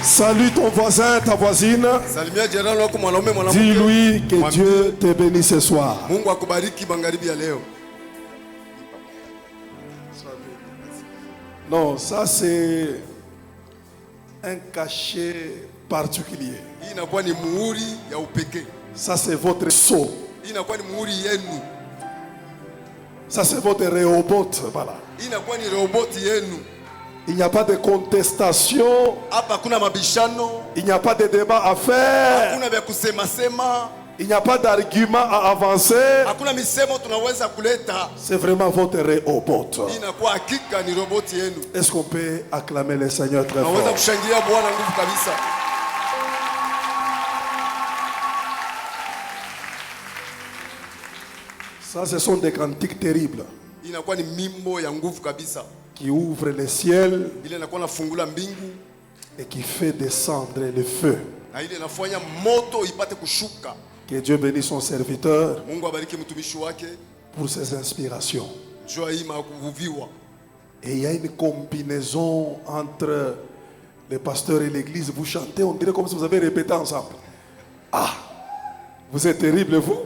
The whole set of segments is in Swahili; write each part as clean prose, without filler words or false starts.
Salue ton voisin, ta voisine. Dis-lui que Dieu te bénisse ce soir. Non, ça c'est un cachet particulier. Ça c'est votre sceau. Ça c'est votre Rehoboth. Voilà. Il n'y a pas de contestation. Il n'y a pas de débat à faire. Il n'y a pas d'argument à avancer. C'est vraiment votre Rehoboth. Est-ce qu'on peut acclamer le Seigneur très fort? Ça, ce sont des cantiques terribles qui ouvrent le ciel et qui fait descendre le feu. Que Dieu bénisse son serviteur pour ses inspirations. Et il y a une combinaison entre le pasteur et l'église. Vous chantez, on dirait comme si vous avez répété ensemble. Ah, vous êtes terrible, vous.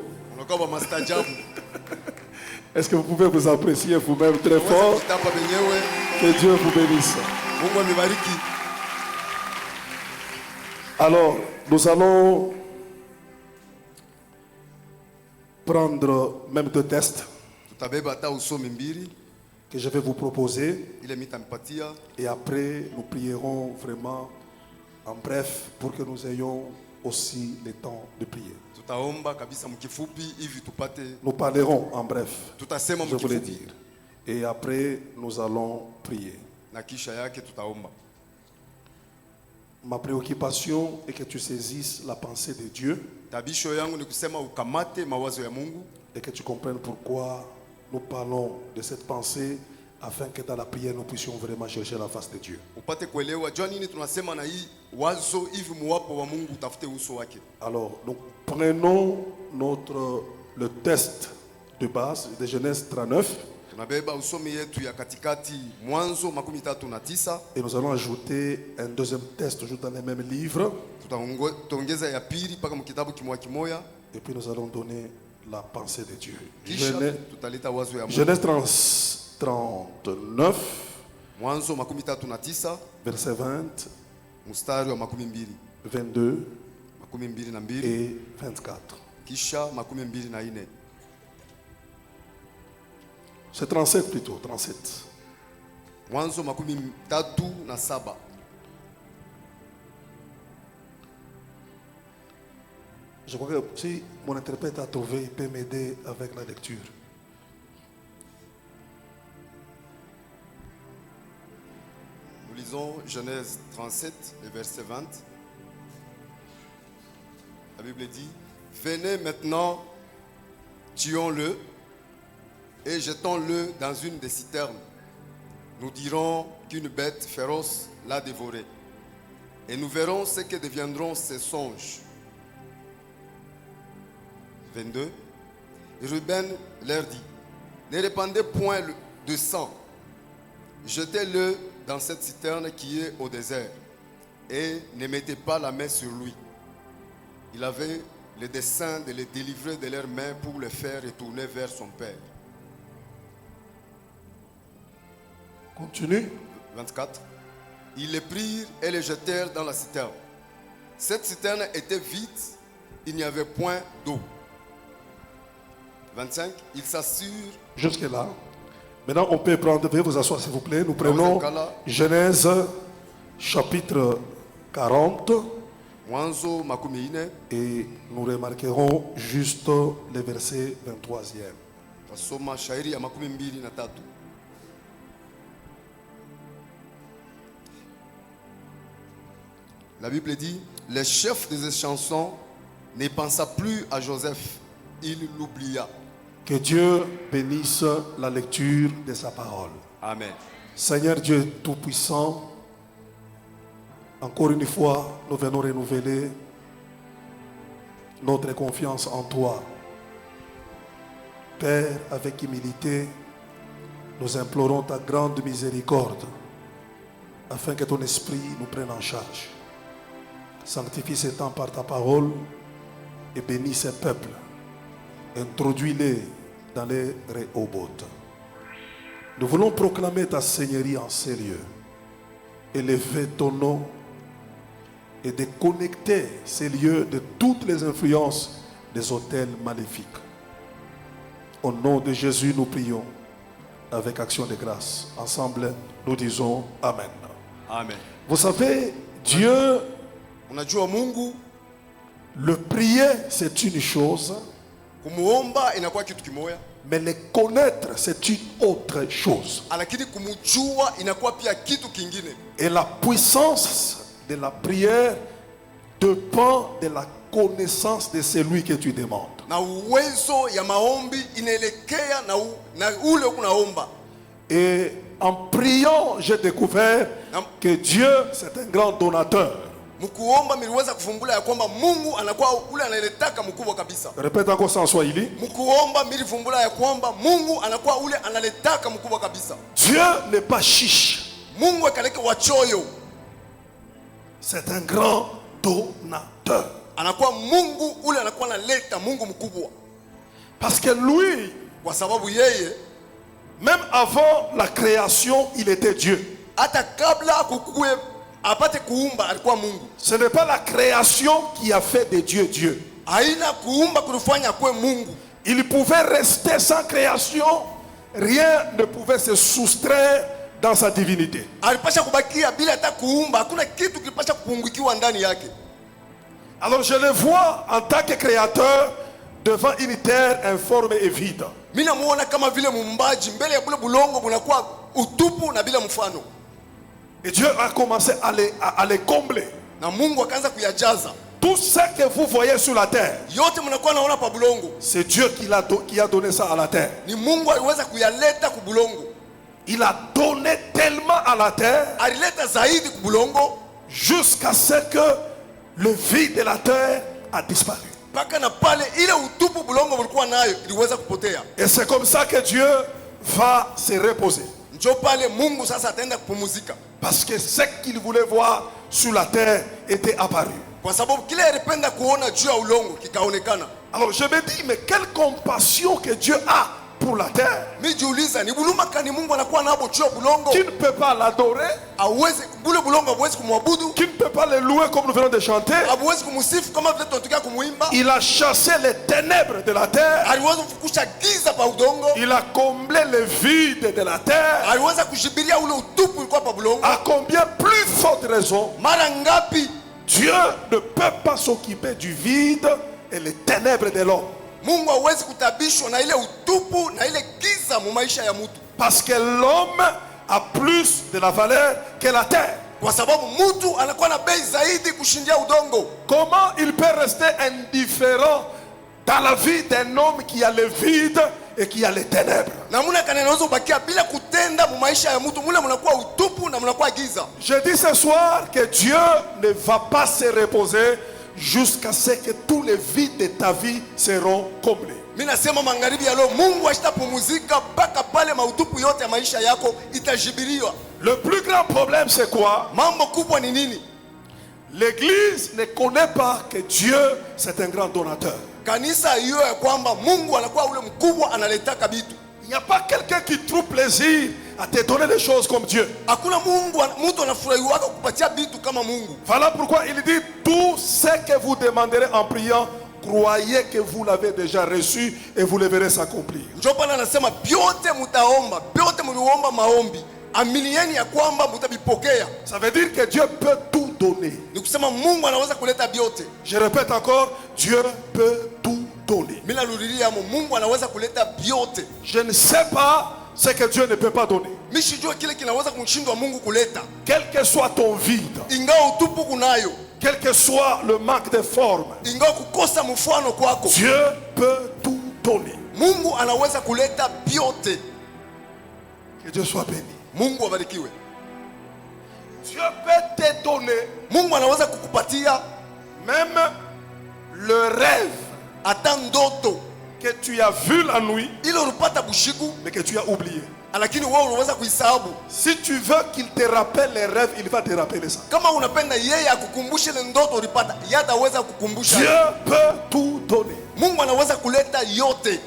Est-ce que vous pouvez vous apprécier vous-même très fort? Que Dieu vous bénisse. Alors, nous allons prendre même deux tests que je vais vous proposer. Et après, nous prierons vraiment en bref pour que nous ayons aussi le temps de prier. Nous parlerons en bref, je voulais dire. Et après, nous allons prier. Ma préoccupation est que tu saisisses la pensée de Dieu et que tu comprennes pourquoi nous parlons de cette pensée afin que dans la prière nous puissions vraiment chercher la face de Dieu. Alors, nous prenons le test de base de Genèse 39 et nous allons ajouter un deuxième test toujours dans les mêmes livres et puis nous allons donner la pensée de Dieu. Genèse 39 verset 20 22 et 24. C'est 37 plutôt, 37. Je crois que si mon interprète a trouvé, il peut m'aider avec la lecture. Nous lisons Genèse 37, le verset 20. La Bible dit: venez maintenant, tuons-le et jetons-le dans une des citernes. Nous dirons qu'une bête féroce l'a dévoré. Et nous verrons ce que deviendront ces songes. 22. Et Ruben leur dit: ne répandez point de sang. Jetez-le dans cette citerne qui est au désert. Et ne mettez pas la main sur lui. Il avait le dessein de les délivrer de leurs mains pour le faire retourner vers son père. Continue. 24. Ils le prirent et le jetèrent dans la citerne. Cette citerne était vide, il n'y avait point d'eau. 25. Ils s'assurent. Jusque là. Maintenant, on peut prendre, veuillez vous asseoir s'il vous plaît. Nous prenons Genèse chapitre 40 et nous remarquerons juste le verset 23e. La Bible dit: le chef des chansons ne pensa plus à Joseph, il l'oublia. Que Dieu bénisse la lecture de sa parole. Amen. Seigneur Dieu Tout-Puissant, encore une fois, nous venons renouveler notre confiance en toi. Père, avec humilité, nous implorons ta grande miséricorde afin que ton esprit nous prenne en charge. Sanctifie ces temps par ta parole et bénis ces peuples. Introduis-les dans les Rehoboth. Nous voulons proclamer ta Seigneurie en ces lieux, élever ton nom et déconnecter ces lieux de toutes les influences des autels maléfiques. Au nom de Jésus, nous prions avec action de grâce. Ensemble, nous disons Amen. Amen. Vous savez, Dieu, Unajua Mungu, le prier, c'est une chose, kumuomba inakuwa kitu kimoya, mais le connaître, c'est une autre chose. lakini kumujua inakuwa pia kitu kingine. Et la puissance de la prière dépend de la connaissance de celui que tu demandes. Na uwezo ya maombi inaelekea na ule unaomba. Et en priant, j'ai découvert que Dieu, c'est un grand donateur. Mkuomba miliweza kufumbula ya kwamba Mungu anakuwa ule analetaka mkubwa kabisa. Répète encore ça en Swahili. Mkuomba milifumbula ya kwamba Mungu anakuwa ule analetaka mkubwa kabisa. Dieu n'est pas chiche. Mungu akaleke wachoyo. C'est un grand donateur. Anakuwa Mungu ule anakuwa analeta Mungu mkubwa. Parce que lui, Kwa sababu yeye, même avant la création, il était Dieu. hata kabla kukue apate kuumba alikuwa Mungu. Ce n'est pas la création qui a fait de Dieu Dieu. Haina kuumba kulifanya kuwe Mungu. Il pouvait rester sans création. Rien ne pouvait se soustraire dans sa divinité. Alipasha kubakia bila hata kuumba, hakuna kitu kilipasha kupungukiwa ndani yake. Alors je le vois en tant que créateur devant une terre informe et vide. Mimi namuona kama vile muumbaji mbele ya bule bulongo kunakuwa utupu na bila mfano. Et Dieu a commencé à les combler. Na Mungu akaanza kuyajaza. Tout ce que vous voyez sur la terre, Yote mnakuwa naona pa bulongo, c'est Dieu qui a donné ça à la terre. ni Mungu aliweza kuyaleta ku bulongo. Il a donné tellement à la terre Alileta zaidi ku bulongo jusqu'à ce que le vide de la terre a disparu. mpaka na pale ile utupu bulongo ulikuwa nayo iliweza kupotea. Et c'est comme ça que Dieu va se reposer. Njo pale Mungu sasa ataenda kupumzika. Parce que ce qu'il voulait voir sur la terre était apparu. Kwa sababu kile alipenda kuona juu ya ulongo kikaonekana. Alors je me dis, mais quelle compassion que Dieu a pour la terre. Mimi jiuliza ni buluma kani Mungu anakuwa nabo juu ya bulongo. Qui ne peut pas l'adorer, Hawezi bule bulongo hawezi kumwabudu, qui ne peut pas le louer comme nous venons de chanter. hawezi kumsifu kama vile tunataka kumuimba. Il a chassé les ténèbres de la terre. Aliweza kufukusha giza pa udongo. Il a comblé le vide de la terre. Aliweza kushibiria ule utupu ulikuwa pa bulongo. À combien plus forte raison, Mara ngapi Dieu ne peut pas s'occuper du vide et les ténèbres de l'homme. Mungu hawezi kutabishwa na ile utupu na ile giza mu maisha ya mtu. Parce que l'homme a plus de la valeur que la terre. Kwa sababu mtu anakuwa na bei zaidi kushindia udongo. Comment il peut rester indifférent dans la vie d'un homme qui a le vide et qui a les ténèbres? Namuna kana naweza kubakia bila kutenda mu maisha ya mtu, mule mnakuwa utupu na mnakuwa giza. Je dis ce soir que Dieu ne va pas se reposer jusqu'à ce que tous les vides de ta vie seront comblés. Mimi nasema magharibi ya leo Mungu asitapumzika mpaka pale mautupu yote ya maisha yako itajibiriwa. Le plus grand problème c'est quoi? Mambo kubwa ni nini? L'église ne connaît pas que Dieu c'est un grand donateur. Kanisa hiyo ya kwamba Mungu anakuwa ule mkubwa analetaka bitu. Il n'y a pas quelqu'un qui trouve plaisir à te donner des choses comme Dieu. Hakuna Mungu mtu anafurahiwa kukupatia bitu kama Mungu. Voilà pourquoi il dit tout ce que vous demanderez en priant, croyez que vous l'avez déjà reçu et vous le verrez s'accomplir. Ndio pale anasema vyote mtaomba, vyote mliomba maombi, aminieni ya kwamba mtabipokea. Ça veut dire que Dieu peut tout donner. Ni kusema Mungu anaweza kuleta vyote. Je répète encore, Dieu peut tout donner. Mimi narudilia Mungu anaweza kuleta vyote. Je ne sais pas ce que Dieu ne peut pas donner. Mimi sijui kile kinaweza kumshindwa Mungu kuleta. Quel que soit ton vide, Ingawa utupu kunayo, quel que soit le manque de forme, ingawa kukosa mfano kwako, Dieu peut tout donner. Mungu anaweza kuleta vyote. Que Dieu soit béni. Mungu abarikiwe. Dieu peut te donner Mungu anaweza kukupatia même le rêve hata ndoto que tu as vu la nuit, ile ulipata bushiku mais que tu as oublié. lakini wewe unaweza kuisahabu. Si tu veux qu'il te rappelle les rêves, il va te rappeler ça. Kama unapenda yeye akukumbushe ile ndoto ulipata, yeye ataweza kukumbusha. Dieu peut tout donner. Mungu anaweza kuleta yote.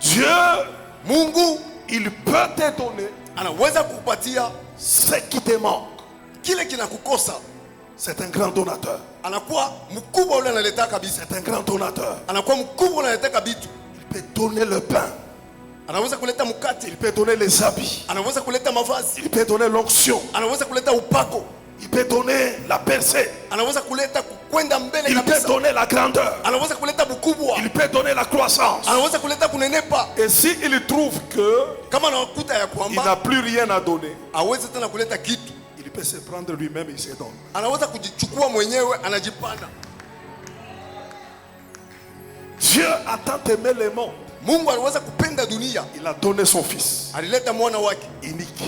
Dieu, Mungu, il peut te donner anaweza kukupatia ce qui te manque. kile kinakukosa. C'est un grand donateur. Anakuwa mkubwa ule analeta kabisa. C'est un grand donateur. Anakuwa mkubwa analeta bitu. Il peut donner le pain. Anaweza kuleta mkate. Il peut donner les habits. Anaweza kuleta mavazi. Il peut donner l'onction. Anaweza kuleta upako. Il peut donner la percée. Anaweza kuleta kwenda mbele Il peut kabisa. donner la grandeur. Anaweza kuleta bukubwa. Il peut donner la croissance. Anaweza kuleta kunenepa. Et si il trouve que Kama anakuta ya il kwamba n'a plus rien à donner, hawezi tena kuleta kitu, il peut se prendre lui-même et il se donne. anaweza kujichukua mwenyewe, anajipana. Dieu a tant aimé le monde. Mungu aliweza kupenda dunia, Il a donné son fils alileta mwana wake unique.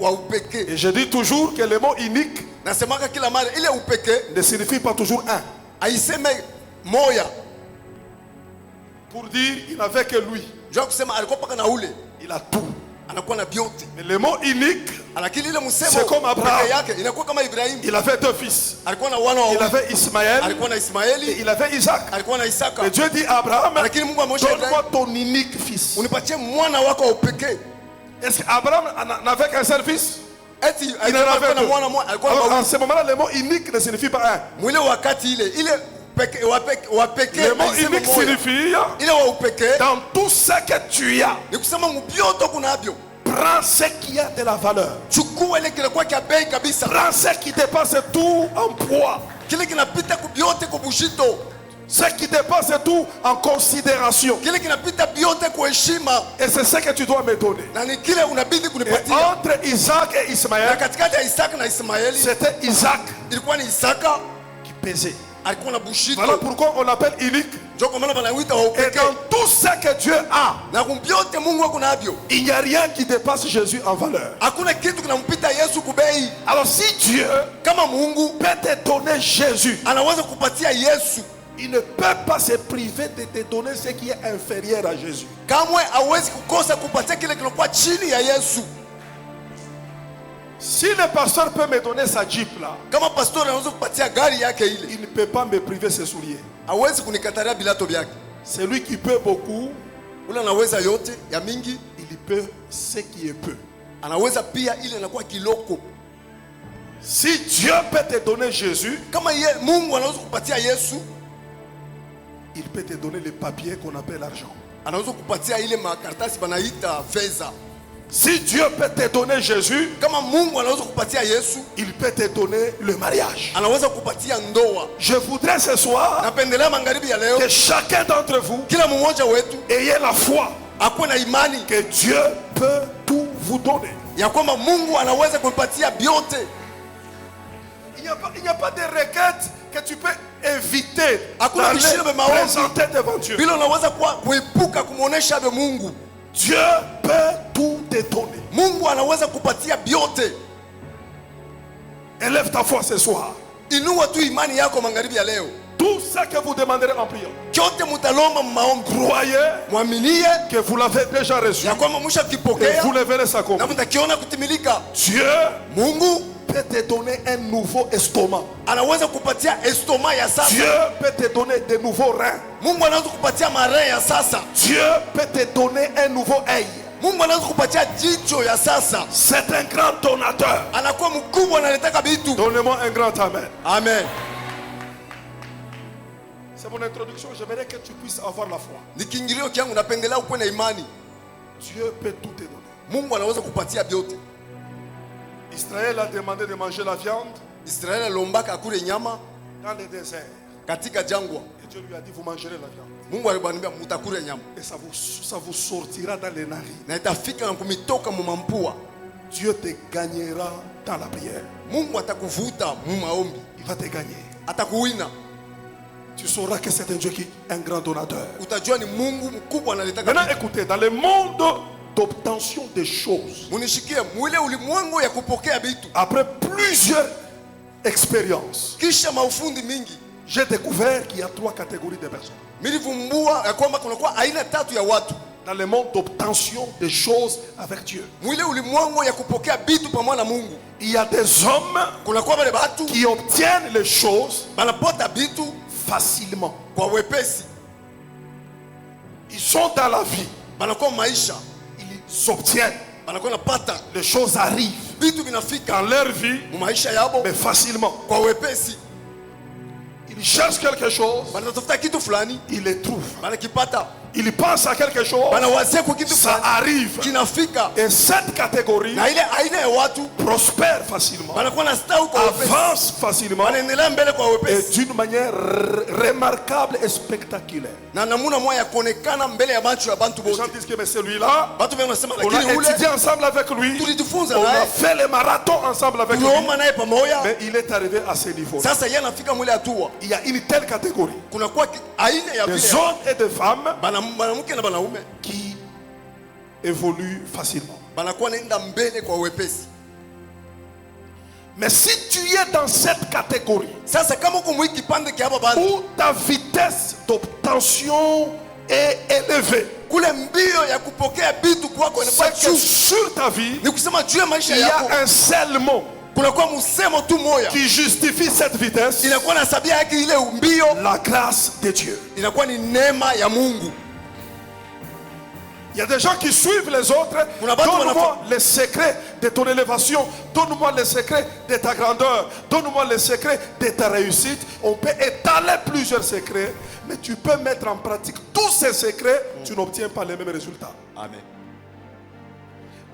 wa upekee. Et je dis toujours que le mot unique Nasemaka kila mara ile upekee ne signifie pas toujours un. aiseme moya, Pour dire il n'avait que lui. njoo kusema alikuwa paka na ule, Il a tout. anakuwa na vyote. Mais le mot unique, Lakini ile msemo C'est comme Abraham. pekee yake inakuwa kama Ibrahimu. il avait deux fils. Alikuwa na wana Il wawili, avait Ismaël alikuwa na et Ismaeli, il avait Isaac. alikuwa na Isaka. Et Dieu dit à Abraham, Lakini Mungu amwambia donne-moi Ibrahimu, ton unique fils. unipatie mwana wako wa upekee. Est-ce qu'Abraham n'avait qu'un seul fils? Eti Il en alikuwa avait na deux. mwana mmoja, alikuwa na Alors, en wawili. ce moment-là, le mot unique ne signifie pas un. Mwile wakati ile wa pekee Le mot haisemi unique moya. signifie, Ile wa upekee dans tout ce que tu as, ni kusema mbioto kunavyo. prends ce qui a de la valeur. Chukua ile kile kwa kia bei kabisa, Prends ce qui dépasse tout en poids. kile kinapita kubiote kubushito, Ce qui dépasse tout en considération. kile kinapita biote kwa heshima, Et c'est ce que tu dois me donner. na ni kile unabidi Et kunipatia. entre Isaac et Na Ismaël, katikati ya Isaka na Ismaeli c'était Isaac ilikuwa ni Isaka qui pesait. alikuwa na bushito. Voilà pourquoi on l'appelle unique. Ndio kwa maana wanawita wa Et upekee. dans tout ce que Dieu a, Na kumbiote Mungu ako navyo. il n'y a rien qui dépasse Jésus en valeur. Hakuna kitu kinampita Yesu kubei. Alors si Dieu Kama Mungu peut te donner Jésus, anaweza kupatia Yesu, il ne peut pas se priver de te donner ce qui est inférieur à Jésus. kamwe hawezi kukosa kupatia kile kilikuwa chini ya Yesu. Si le pasteur peut me donner sa Jeep là, Kama pastori anaweza kupatia gari yake ile, il ne peut pas me priver ses souliers. hawezi kunikataria bilato vyake. Celui qui peut beaucoup, Ule anaweza yote ya mingi, il peut ce qui est peu. anaweza pia ile inakuwa kiloko. Si Dieu peut te donner Jésus, Kama Mungu anaweza kupatia Yesu, il peut te donner les papiers qu'on appelle l'argent. anaweza kupatia ile makaratasi banaita fedha. Si Dieu peut te donner Jésus, Kama Mungu anaweza kupatia Yesu, il peut te donner le mariage. anaweza kupatia ndoa. Je voudrais ce soir Napendelea magharibi ya leo que chacun d'entre vous kila mmoja wetu ayez la foi akuwe na imani que Dieu peut tout vous donner. ya kwamba Mungu anaweza kumpatia vyote. Il n'y a pas de requête que tu peux éviter Hakuna d'aller vishindo vya maombi présenter devant Dieu. bila unaweza kuepuka kumuonesha be Mungu. Dieu peut tout te donner. Mungu anaweza kupatia vyote. Élève ta foi ce soir. Inua tu imani yako magharibi ya leo. Tout ce que vous demanderez en priant, Chote mutalomba maombi, croyez mwaminie que vous l'avez déjà reçu ya kwamba et mshakipokea vous le verrez na s'accomplir. mtakiona kutimilika. Dieu Mungu peut te donner un nouveau estomac. anaweza kupatia estoma ya sasa. Dieu peut te donner de nouveaux reins. Mungu anaweza kupatia mare ya sasa. Dieu peut te donner un nouveau œil. Mungu anaweza kupatia jicho ya sasa. C'est un grand donateur. Anakuwa mkubwa, analetaka vitu. Donnez-moi un grand amen. Amen. C'est mon introduction. J'aimerais que tu puisses avoir la foi. Ni kiingilio changu, napendelea ukuwe na imani. Dieu peut tout te donner. Mungu anaweza kupatia vyote. Israël a demandé de manger la viande Israeli alombaka akule nyama dans le désert. katika jangwa. Et Dieu lui a dit, vous mangerez la viande. Mungu alimwambia mutakula nyama Et ça vous sortira dans les narines. na itafika na kumitoka mumampua. Dieu te gagnera dans la prière. Mungu atakuvuta mu maombi, Il va te gagner. atakuwina. Tu sauras que c'est un Dieu qui est un grand donateur. Utajua ni Mungu mkubwa analetaka. Maintenant écoutez, dans le monde d'obtention des choses, Munishikie mwile ulimwengu ya kupokea vitu, après plusieurs expériences, kisha maufundi mingi, j'ai découvert qu'il y a trois catégories de personnes. Nilivumbua ya kwamba kunakuwa aina tatu ya watu dans le monde d'obtention des choses avec Dieu. mwile ulimwengu ya kupokea bitu pamoja na Mungu. Il y a des hommes Kunakuwa wale watu qui obtiennent les choses banapata bitu facilement. kwa wepesi, Ils sont dans la vie, banakuwa maisha, ils obtiennent, banakuwa napata les choses arrivent bitu vinafika dans leur vie, mu maisha yabo mais facilement. kwa wepesi. Ils cherchent quelque chose, Banatafuta kitu fulani, ils les trouvent. banakipata, Ils pensent à quelque chose, banawazia kwa kitu ça fulani, arrive. kinafika. Et cette catégorie Na ile aina ya watu prospère facilement, banakuwa na stawi kwa wepesi, avance facilement banaendelea mbele kwa et wepesi, d'une manière remarquable et spectaculaire. na namuna moja ya kuonekana mbele ya macho ya bantu Les gens bote. disent que mais celui-là, Watu wengi wanasema on a lakini ule étudié ensemble avec lui, tulijifunza on a naye, fait les marathons ensemble avec lui, tuliomba naye pamoja. mais il est arrivé à ce niveau. Sasa yeye anafika mwile hatua, Il y a une telle catégorie, kunakuwa aina ya des vile hommes et des femmes mwanamke na wanaume qui évoluent facilement. banakuwa naenda mbele kwa wepesi. Mais si tu es dans cette catégorie Sasa kama uko mwiki kipande kia hapa bado où ta vitesse d'obtention est élevée, kule mbio ya kupokea bitu kwako inakuwa c'est que juu, sur ta vie, ni kusema juu ya maisha il y yako a un seul mot kunakuwa msemo tu moya qui justifie cette vitesse, inakuwa na sabia yake, ile mbio la grâce de Dieu. inakuwa ni neema ya Mungu. Il y a des gens qui suivent les autres. Donne-moi les secrets de ton élévation. Donne-moi les secrets de ta grandeur. Donne-moi les secrets de ta réussite. On peut étaler plusieurs secrets, mais tu peux mettre en pratique tous ces secrets, tu n'obtiens pas les mêmes résultats. Amen.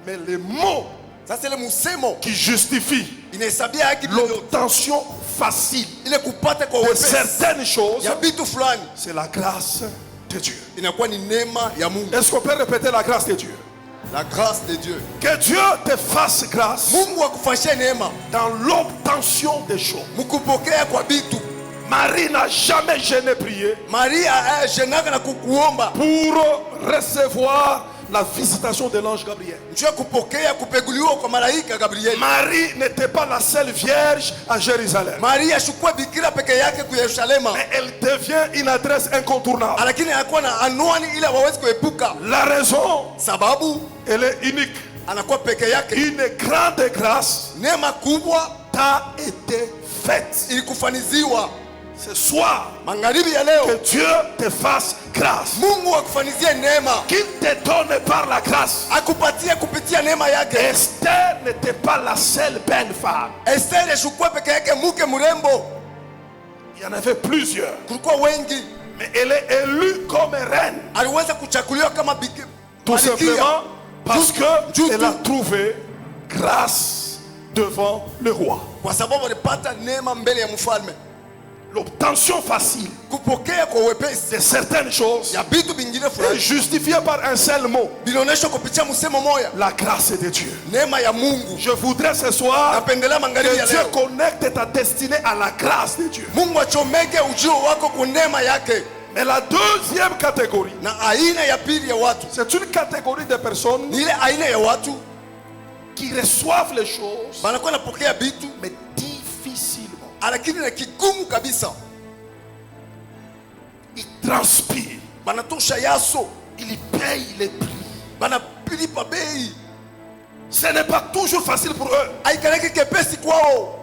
Mais les mots Ça c'est le msemo qui justifient inahesabia yake l'obtention facile ile kupata kwa de wepesi certaines choses, ya bitu fulani c'est la grâce de Dieu. inakuwa ni neema ya Mungu. Est-ce qu'on peut répéter la grâce de Dieu? La grâce de Dieu. Que Dieu te fasse grâce Mungu akufanyie neema dans l'obtention des choses. mkupokea kwa bitu. Marie n'a jamais gêné prier Maria jenaka na kukuomba pour recevoir la visitation de l'ange Gabriel. njoo kupokea kupeguliwa kwa malaika Gabriel. Marie n'était pas la seule vierge à Jérusalem, Maria shukua bikira peke yake ku Yerusalema, mais elle devient une adresse incontournable. lakini anakuwa na anwani ile hawezi kuepuka, La raison, sababu elle est unique. anakuwa peke yake. Une grande grâce Neema kubwa t'a été faite. ilikufaniziwa Ce soir, magharibi ya que leo. Dieu te fasse grâce. Mungu akufanizie neema, Qu'il te donne par la grâce. akupatie kupitia neema yake. Esther n'était pas la seule belle femme. Esther ashukua peke yake mke mrembo, Il y en avait plusieurs. kulikuwa wengi, Mais elle est élue comme reine. aliweza kuchakuliwa kama bikira Tout simplement parce Juste- qu'elle a trouvé grâce devant le roi. kwa sababu alipata neema mbele ya mfalme. L'obtention facile Kupokea kwa wepesi de certaines choses ya vitu vingine est fulani justifiée par un seul mot, vinaonyeshwa kupitia msemo moja, la grâce de Dieu. neema ya Mungu. Je voudrais ce soir Napendelea magharibi ya que Dieu leo connecte ta destinée à la grâce de Dieu. Mungu achomeke ujio wako kwa neema yake. Mais la deuxième catégorie, Na aina ya pili ya watu c'est une catégorie de personnes ni ile aina ya watu qui reçoivent les choses, wanakuwa napokea vitu mais difficilement. lakini na kigumu kabisa, Ils transpirent, banatosha yaso, ils payent les prix. banalipa bei, Ce n'est pas toujours facile pour eux. haikaleki kepesi kwao.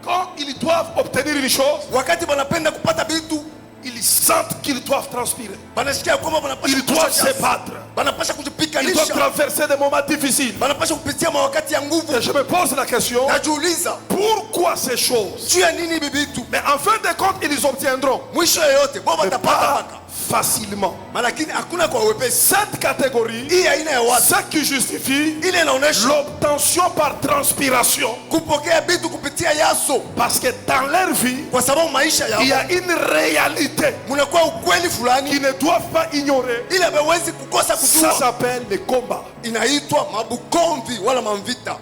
Quand ils doivent obtenir une chose, Wakati banapenda kupata vitu, ils sentent qu'ils doivent transpirer. banasikia kwamba banapasha Ils doivent kutosha se jasho. battre. Banapasha Ils doivent kujipikanisha, traverser des moments difficiles. banapasha kupitia mawakati ya nguvu. Et je me pose la question, Najiuliza pourquoi ces choses? juu ya nini hivi vitu, Mais en fin de compte, ils obtiendront. mwisho yoyote bo Mais batapata pas paka, facilement. lakini hakuna kwa wepesi. Cette catégorie, Hii aina ya watu ce qui justifie ile inaonyesha l'obtention par transpiration. kupokea vitu kupitia yaso, Parce que dans leur vie, kwa sababu maisha il y yao a une réalité munakuwa ukweli fulani qu'ils ne doivent pas ignorer. ile hawezi kukosa Ça kujua. s'appelle les combats. Inaitwa mabukomvi wala mamvita,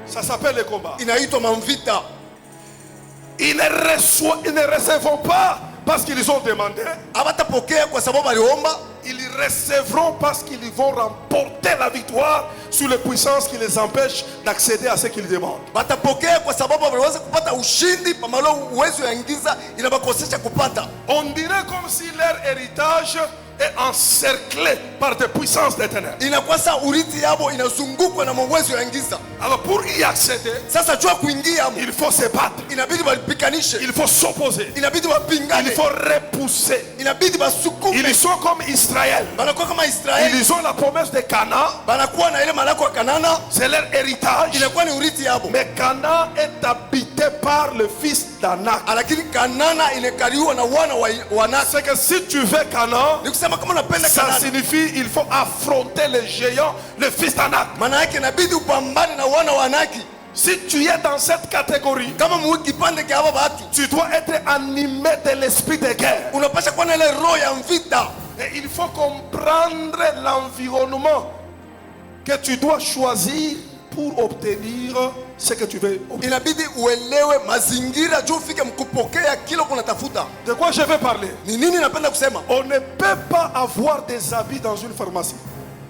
Ça s'appelle les combats. inaitwa mamvita. Ils ne recevront pas parce qu'ils ont demandé. Abatapokea kwa sababu aliomba, Ils recevront parce qu'ils vont remporter la victoire sur les puissances qui les empêchent d'accéder à ce qu'ils demandent. Watapokea kwa sababu wanaweza kupata ushindi pamalo uwezo yaingiza inabakosesha kupata. On dirait comme si leur héritage est encerclé par des puissances des ténèbres. Inakuwa sa urithi yabo inazungukwa na uwezo yaingiza. Alors pour y accéder, Sasa jua kuingia hapo, il faut se battre. inabidi walipikanishe, Il faut s'opposer. inabidi wapingane, Il faut repousser. inabidi basukume. Ils sont comme Israël. Banakuwa kama Israeli, Ils ont la promesse de Canaan. banakuwa na ile malako ya Kanana, C'est leur héritage. inakuwa ni urithi yabo. Mais Canaan est habité par le fils d'Anak. Lakini Kanana inekaliwa na wana wa Anak. C'est que si tu veux Canaan, Ni kusema kama unapenda ça Kanana, signifie il faut affronter le géant, le fils d'Anak. maana yake inabidi upambane na wana wa Anaki. Si tu es dans cette catégorie, Kama kipande kia hapa watu, tu dois être animé de l'esprit de guerre. unapasha kuwa na ile roho ya vita. Et il faut comprendre l'environnement que tu dois choisir pour obtenir ce que tu veux obtenir. Inabidi uelewe mazingira juu ufike mkupokea kile unatafuta. De quoi je vais parler? Ni nini napenda kusema? On ne peut pas avoir des habits dans une pharmacie.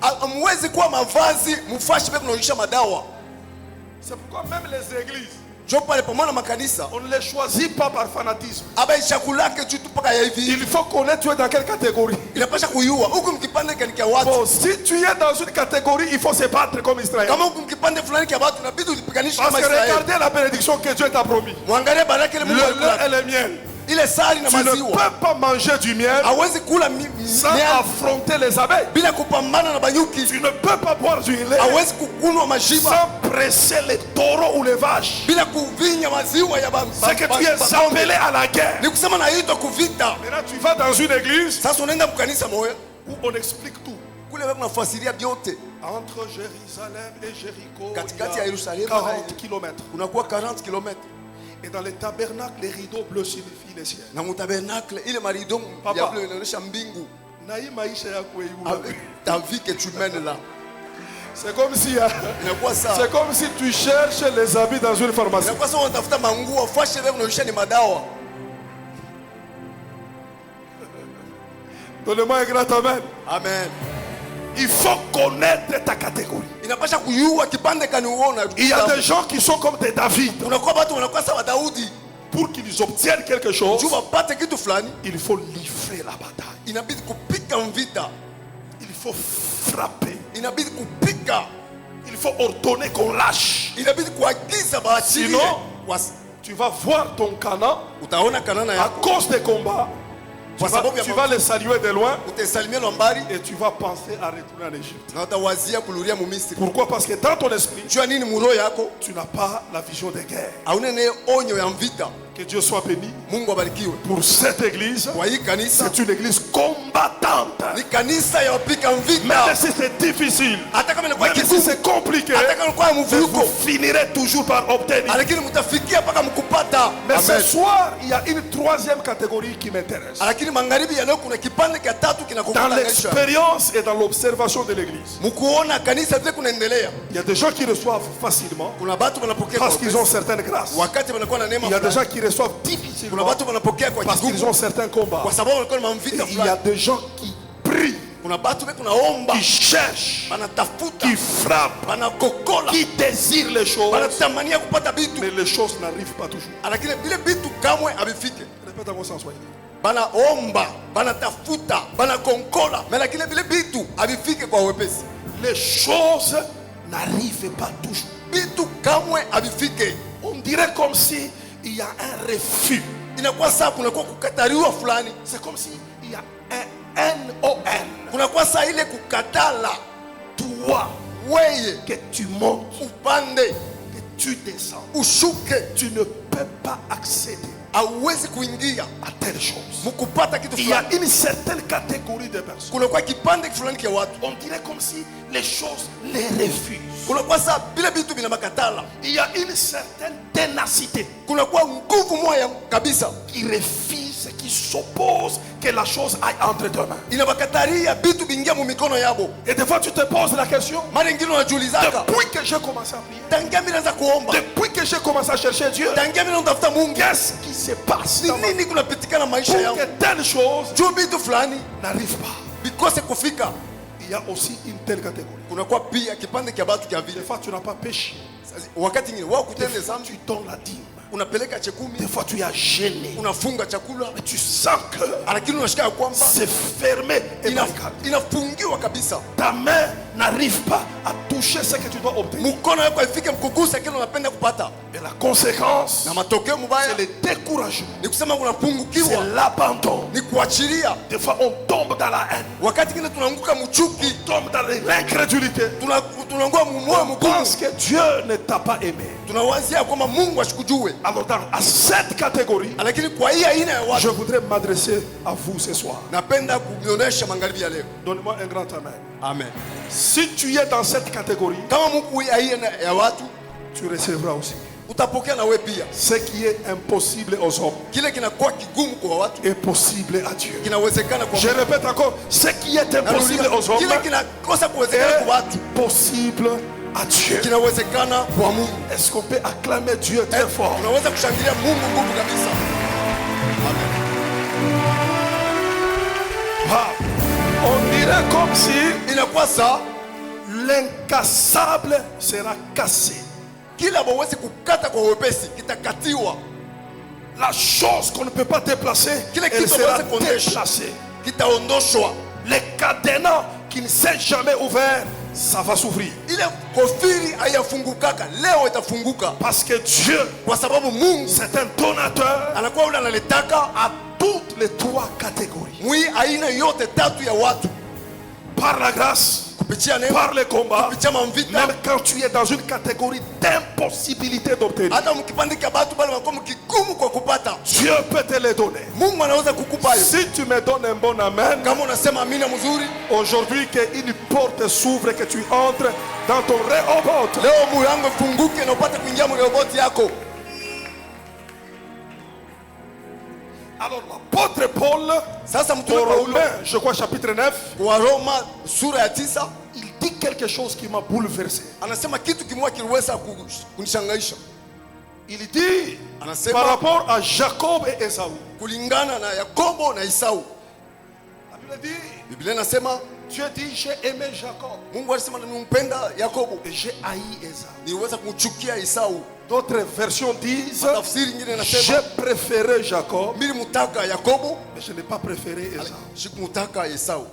Hamwezi kuwa mavazi mfashi peke kunaonyesha madawa. C'est pourquoi même les églises, Jo pale pamoja na makanisa, on ne les choisit pas par fanatisme. aba ishakulake juu tu paka ya hivi. Il faut connaître tu es dans quelle catégorie. Inapasha kuyua huku mkipande kia watu. Bon, si tu es dans une catégorie, il faut se battre comme Israël. Kama huku mkipande fulani kia watu inabidi ulipiganishe Parce kama que Israeli. regardez la bénédiction que Dieu t'a promis. Muangalie baraka ile Le Mungu lait alikula. et le miel. Ile sali na Tu ne maziwa. peux pas manger du miel Hawezi kula sans miel affronter les abeilles. bila kupambana na banyuki. Tu ne peux pas boire du lait Hawezi kukunwa mashiba sans presser les taureaux ou les vaches. bila kuvinya maziwa ya C'est que tu es appelé à la guerre. Ni kusema naitwa kuvita. Maintenant, tu vas dans une église Sasa unaenda mkanisa moyo où on explique tout. kule wewe unafasiria vyote. Entre Jérusalem et Jéricho, Katikati il ya y a Yerusalemu 40 kilomètres. Unakuwa 40 km. Et dans le tabernacle, les rideaux bleus signifient le ciel. Na mutabernacle ile marido Papa. ya bleu inaonyesha mbingu. Na hii maisha yako hii, Ta vie que tu mènes là. c'est comme si Inakuwa sawa. c'est comme si tu cherches les habits dans une pharmacie. Inakuwa sawa unatafuta manguo fashe wewe unaonyesha ni madawa. Donne-moi un grand amen. Amen. Il faut connaître ta catégorie. Inapasha kuyua kipande kaniuona. Il y a des gens qui sont comme des David. Unakuwa watu wanakuwa sawa Daudi. Pour qu'ils obtiennent quelque chose, Juu wapate kitu fulani il faut livrer la bataille. inabidi kupika mvita. Il faut frapper. Inabidi kupika. Il faut ordonner qu'on lâche. Inabidi kuagiza baachilie. Sinon, tu vas voir ton Canaan Utaona Kanana à yako. cause des combats. Tu vas les saluer de loin Utasalimia lombari et tu vas penser à retourner en Égypte. na utawazia kuluria mu Misri. Pourquoi? Parce que dans ton esprit, Jua nini muroho yako? tu n'as pas la vision des guerres. Hauna ne onyo ya mvita. Que Dieu soit béni. Mungu abarikiwe. Pour cette église, Kwa hii kanisa c'est une église combattante. ni kanisa ya wapika Même mvita. si c'est difficile, Hata kama inakuwa même si kigumu, c'est compliqué, hata kama inakuwa vous mvuruko, finirez toujours par obtenir. lakini mtafikia mpaka mkupata. Mais ce Amen. soir, il y a une troisième catégorie qui m'intéresse. Lakini magharibi ya leo kuna kipande cha tatu Dans kinakufuata kesho. l'expérience et dans l'observation de l'église, Mkuona kanisa vile kunaendelea. il y a des gens qui reçoivent facilement Kuna watu wanapokea parce kwa qu'ils ont wepesi. certaines grâces. Wakati wanakuwa na neema Il y a des fulani. gens qui reçoivent Kuna difficilement watu wanapokea kwa parce qu'ils kigumu ont certains combats. kwa sababu walikuwa na mvita Et il y a fulani. des gens qui prient, Kuna watu wale kunaomba, qui cherchent, wanatafuta, qui frappent, wanakokola, qui désirent les choses, wanatamania kupata vitu, mais les choses n'arrivent pas toujours. lakini vile vitu kamwe havifike. Répète encore sans soigner. Banaomba, banatafuta, banakonkola, lakini vile vitu havifike kwa wepesi. Les choses n'arrivent pas toujours. Vitu kamwe havifike. On dirait comme si il y a un refus. Inakuwa saa kunakuwa kukataliwa fulani. C'est comme si il y a un NON. Kunakuwa saa ile kukatala. Toi, Weye que tu montes, upande, que tu descends, ushuke, tu ne peux pas accéder hauwezi kuingia à telle chose. mkupata kitu Il y a fulani. une certaine catégorie de personnes. Kunakuwa kipande fulani kia watu. On dirait comme si les choses les refusent. Kunakuwa saa vile vitu vina makatala. Il y a une certaine ténacité Kunakuwa nguvu moya kabisa qui refuse, qui s'oppose que la chose aille entre tes mains. inabakataria vitu vingia mu mikono yabo. Et des fois tu te poses la question, Mara ingine unajiulizaka, depuis que j'ai commencé à prier, tangia mimi naanza kuomba, depuis que j'ai commencé à chercher Dieu, tangia mimi natafuta Mungu, qu'est-ce qui se passe ni dans ma vie nini kunapitikana maisha pour yangu? que telle chose Juu vitu fulani n'arrive pas? bikose kufika. Il y a aussi une telle catégorie. Kunakuwa pia kipande kia batu kia Des vile. fois, tu n'as pas péché. Wakati ngine wao Des kutende fois, zambi, tu donnes la dîme. unapeleka chekumi, Des fois, tu as gêné. unafunga chakula, Mais tu sens que lakini unashika ya kwamba c'est fermé et inafungiwa kabisa. ta main n'arrive pas à toucher ce que tu dois obtenir. Mkono wako ifike mkugusa kile unapenda kupata. Et la conséquence, Na matokeo mubaya c'est le découragement. ni kusema C'est unapungukiwa, l'abandon. ni kuachilia. Des fois, on tombe dans la haine. Wakati kile tunaanguka mchuki, On tombe dans l'incrédulité. tunaangua moyo On mgumu, pense que Dieu ne t'a pas aimé. tunawazia kwamba Mungu ashikujue. Alors, à cette catégorie, Lakini kwa hii aina ya watu je voudrais m'adresser à vous ce soir. napenda kuonyesha magharibi ya leo. Donnez-moi un grand amen. Amen. Si tu es dans cette catégorie, Kama Mungu hii aina ya watu tu recevras aussi. utapokea na wewe pia. Ce qui est impossible aux hommes Kile kinakuwa kigumu kwa watu est possible à Dieu. kinawezekana kwa Je répète encore, ce qui est impossible aux hommes kile kinakosa kuwezekana kwa watu est possible à Dieu. kinawezekana kwa Mungu. Est-ce qu'on peut acclamer Dieu très fort? Tunaweza kushangilia Mungu nguvu kabisa. Amen. Ah, on dirait comme si Inakuwa saa l'incassable sera cassé. kila bawezi kukata kwa wepesi kitakatiwa, La chose qu'on ne peut pas déplacer, Kile elle kitu sera hawezi kuondosha. déplacée. kitaondoshwa. Les cadenas qui ne s'est jamais ouvert, ça va s'ouvrir. Ile kofiri haiyafungukaka leo itafunguka, Parce que Dieu, kwa sababu Mungu c'est un donateur anakuwa yule analetaka à toutes les trois catégories. mwi aina yote tatu ya watu Par la grâce, kupitia neema, par les combats, kupitia mamvita. même quand tu es dans une catégorie d'impossibilité d'obtenir, Hata mkipande kia batu bale wako mkigumu kwa kupata, Dieu peut te les donner. Mungu anaweza kukupa hiyo. Si tu me donnes un bon amen, Kama unasema amina mzuri, aujourd'hui qu'une porte s'ouvre, que tu entres dans ton Rehoboth. leo mulango ifunguke na upate kuingia mroboti yako. Alors l'apôtre Paul, Sasa mtume au Paulo Romains, je crois chapitre 9, kwa Roma sura ya 9 il dit quelque chose qui m'a bouleversé. anasema kitu kimoja kiliweza kunishangaisha. Il dit, par Anasema rapport à Jacob et Ésaü, kulingana na Yakobo na Esau, la Bible dit, Biblia inasema Dieu dit, j'ai aimé Jacob Mungu alisema nimpenda Yakobo, et j'ai haï Ésaü. niweza kumchukia Esau. D'autres versions disent, Tafsiri nyingine j'ai inasema préféré Jacob, mimi mutaka Yakobo, mais je n'ai pas préféré Ésaü. sikumtaka Esau.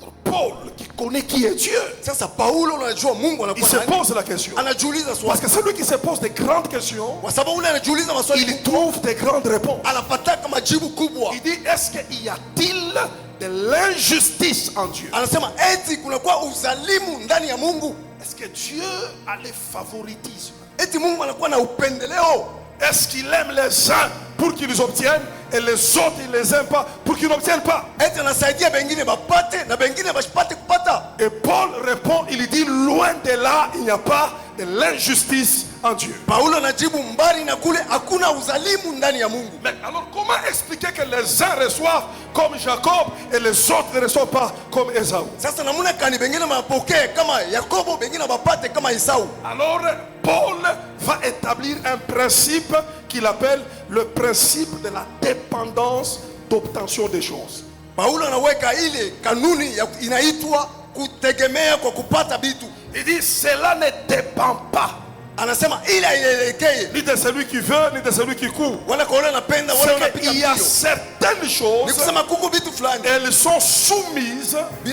Alors Paul, qui connaît qui est Dieu, Sasa Paulo anajua Mungu il anakuwa se nani, pose la question. anajiuliza Parce swali, que celui qui se pose des grandes questions, kwa sababu ule anajiuliza maswali il trouve des grandes réponses. anapataka majibu kubwa. Il dit, est-ce qu'il y a-t-il de l'injustice en Dieu? Anasema eti kunakuwa uzalimu ndani ya Mungu, Est-ce que Dieu a le favoritisme? eti Mungu anakuwa na upendeleo. Est-ce qu'il aime les uns pour qu'ils obtiennent et les autres il les aime pas pour qu'ils n'obtiennent pas? Eti anasaidia bengine bapate na bengine basipate kupata. Et Paul répond, il dit, loin de là, il n'y a pas de l'injustice en Dieu. Paulo anajibu mbali na kule hakuna uzalimu ndani ya Mungu. Mais alors comment expliquer que les uns reçoivent comme Jacob et les autres ne reçoivent pas comme Ésaü? Sasa namuna kani bengine mapokee kama Yakobo, bengine bapate kama Esau. Alors Paul va établir un principe qu'il appelle le principe de la dépendance d'obtention des choses. Paulo anaweka ile kanuni inaitwa kutegemea kwa kupata vitu. Il dit cela ne dépend pas Anasema ile haielekei ni de celui qui veut ni de celui qui court. wala kwa ule anapenda wala C'est unapiga qu'il y a mbio. certaines Ni choses, kusema kuko vitu fulani elles sont soumises sous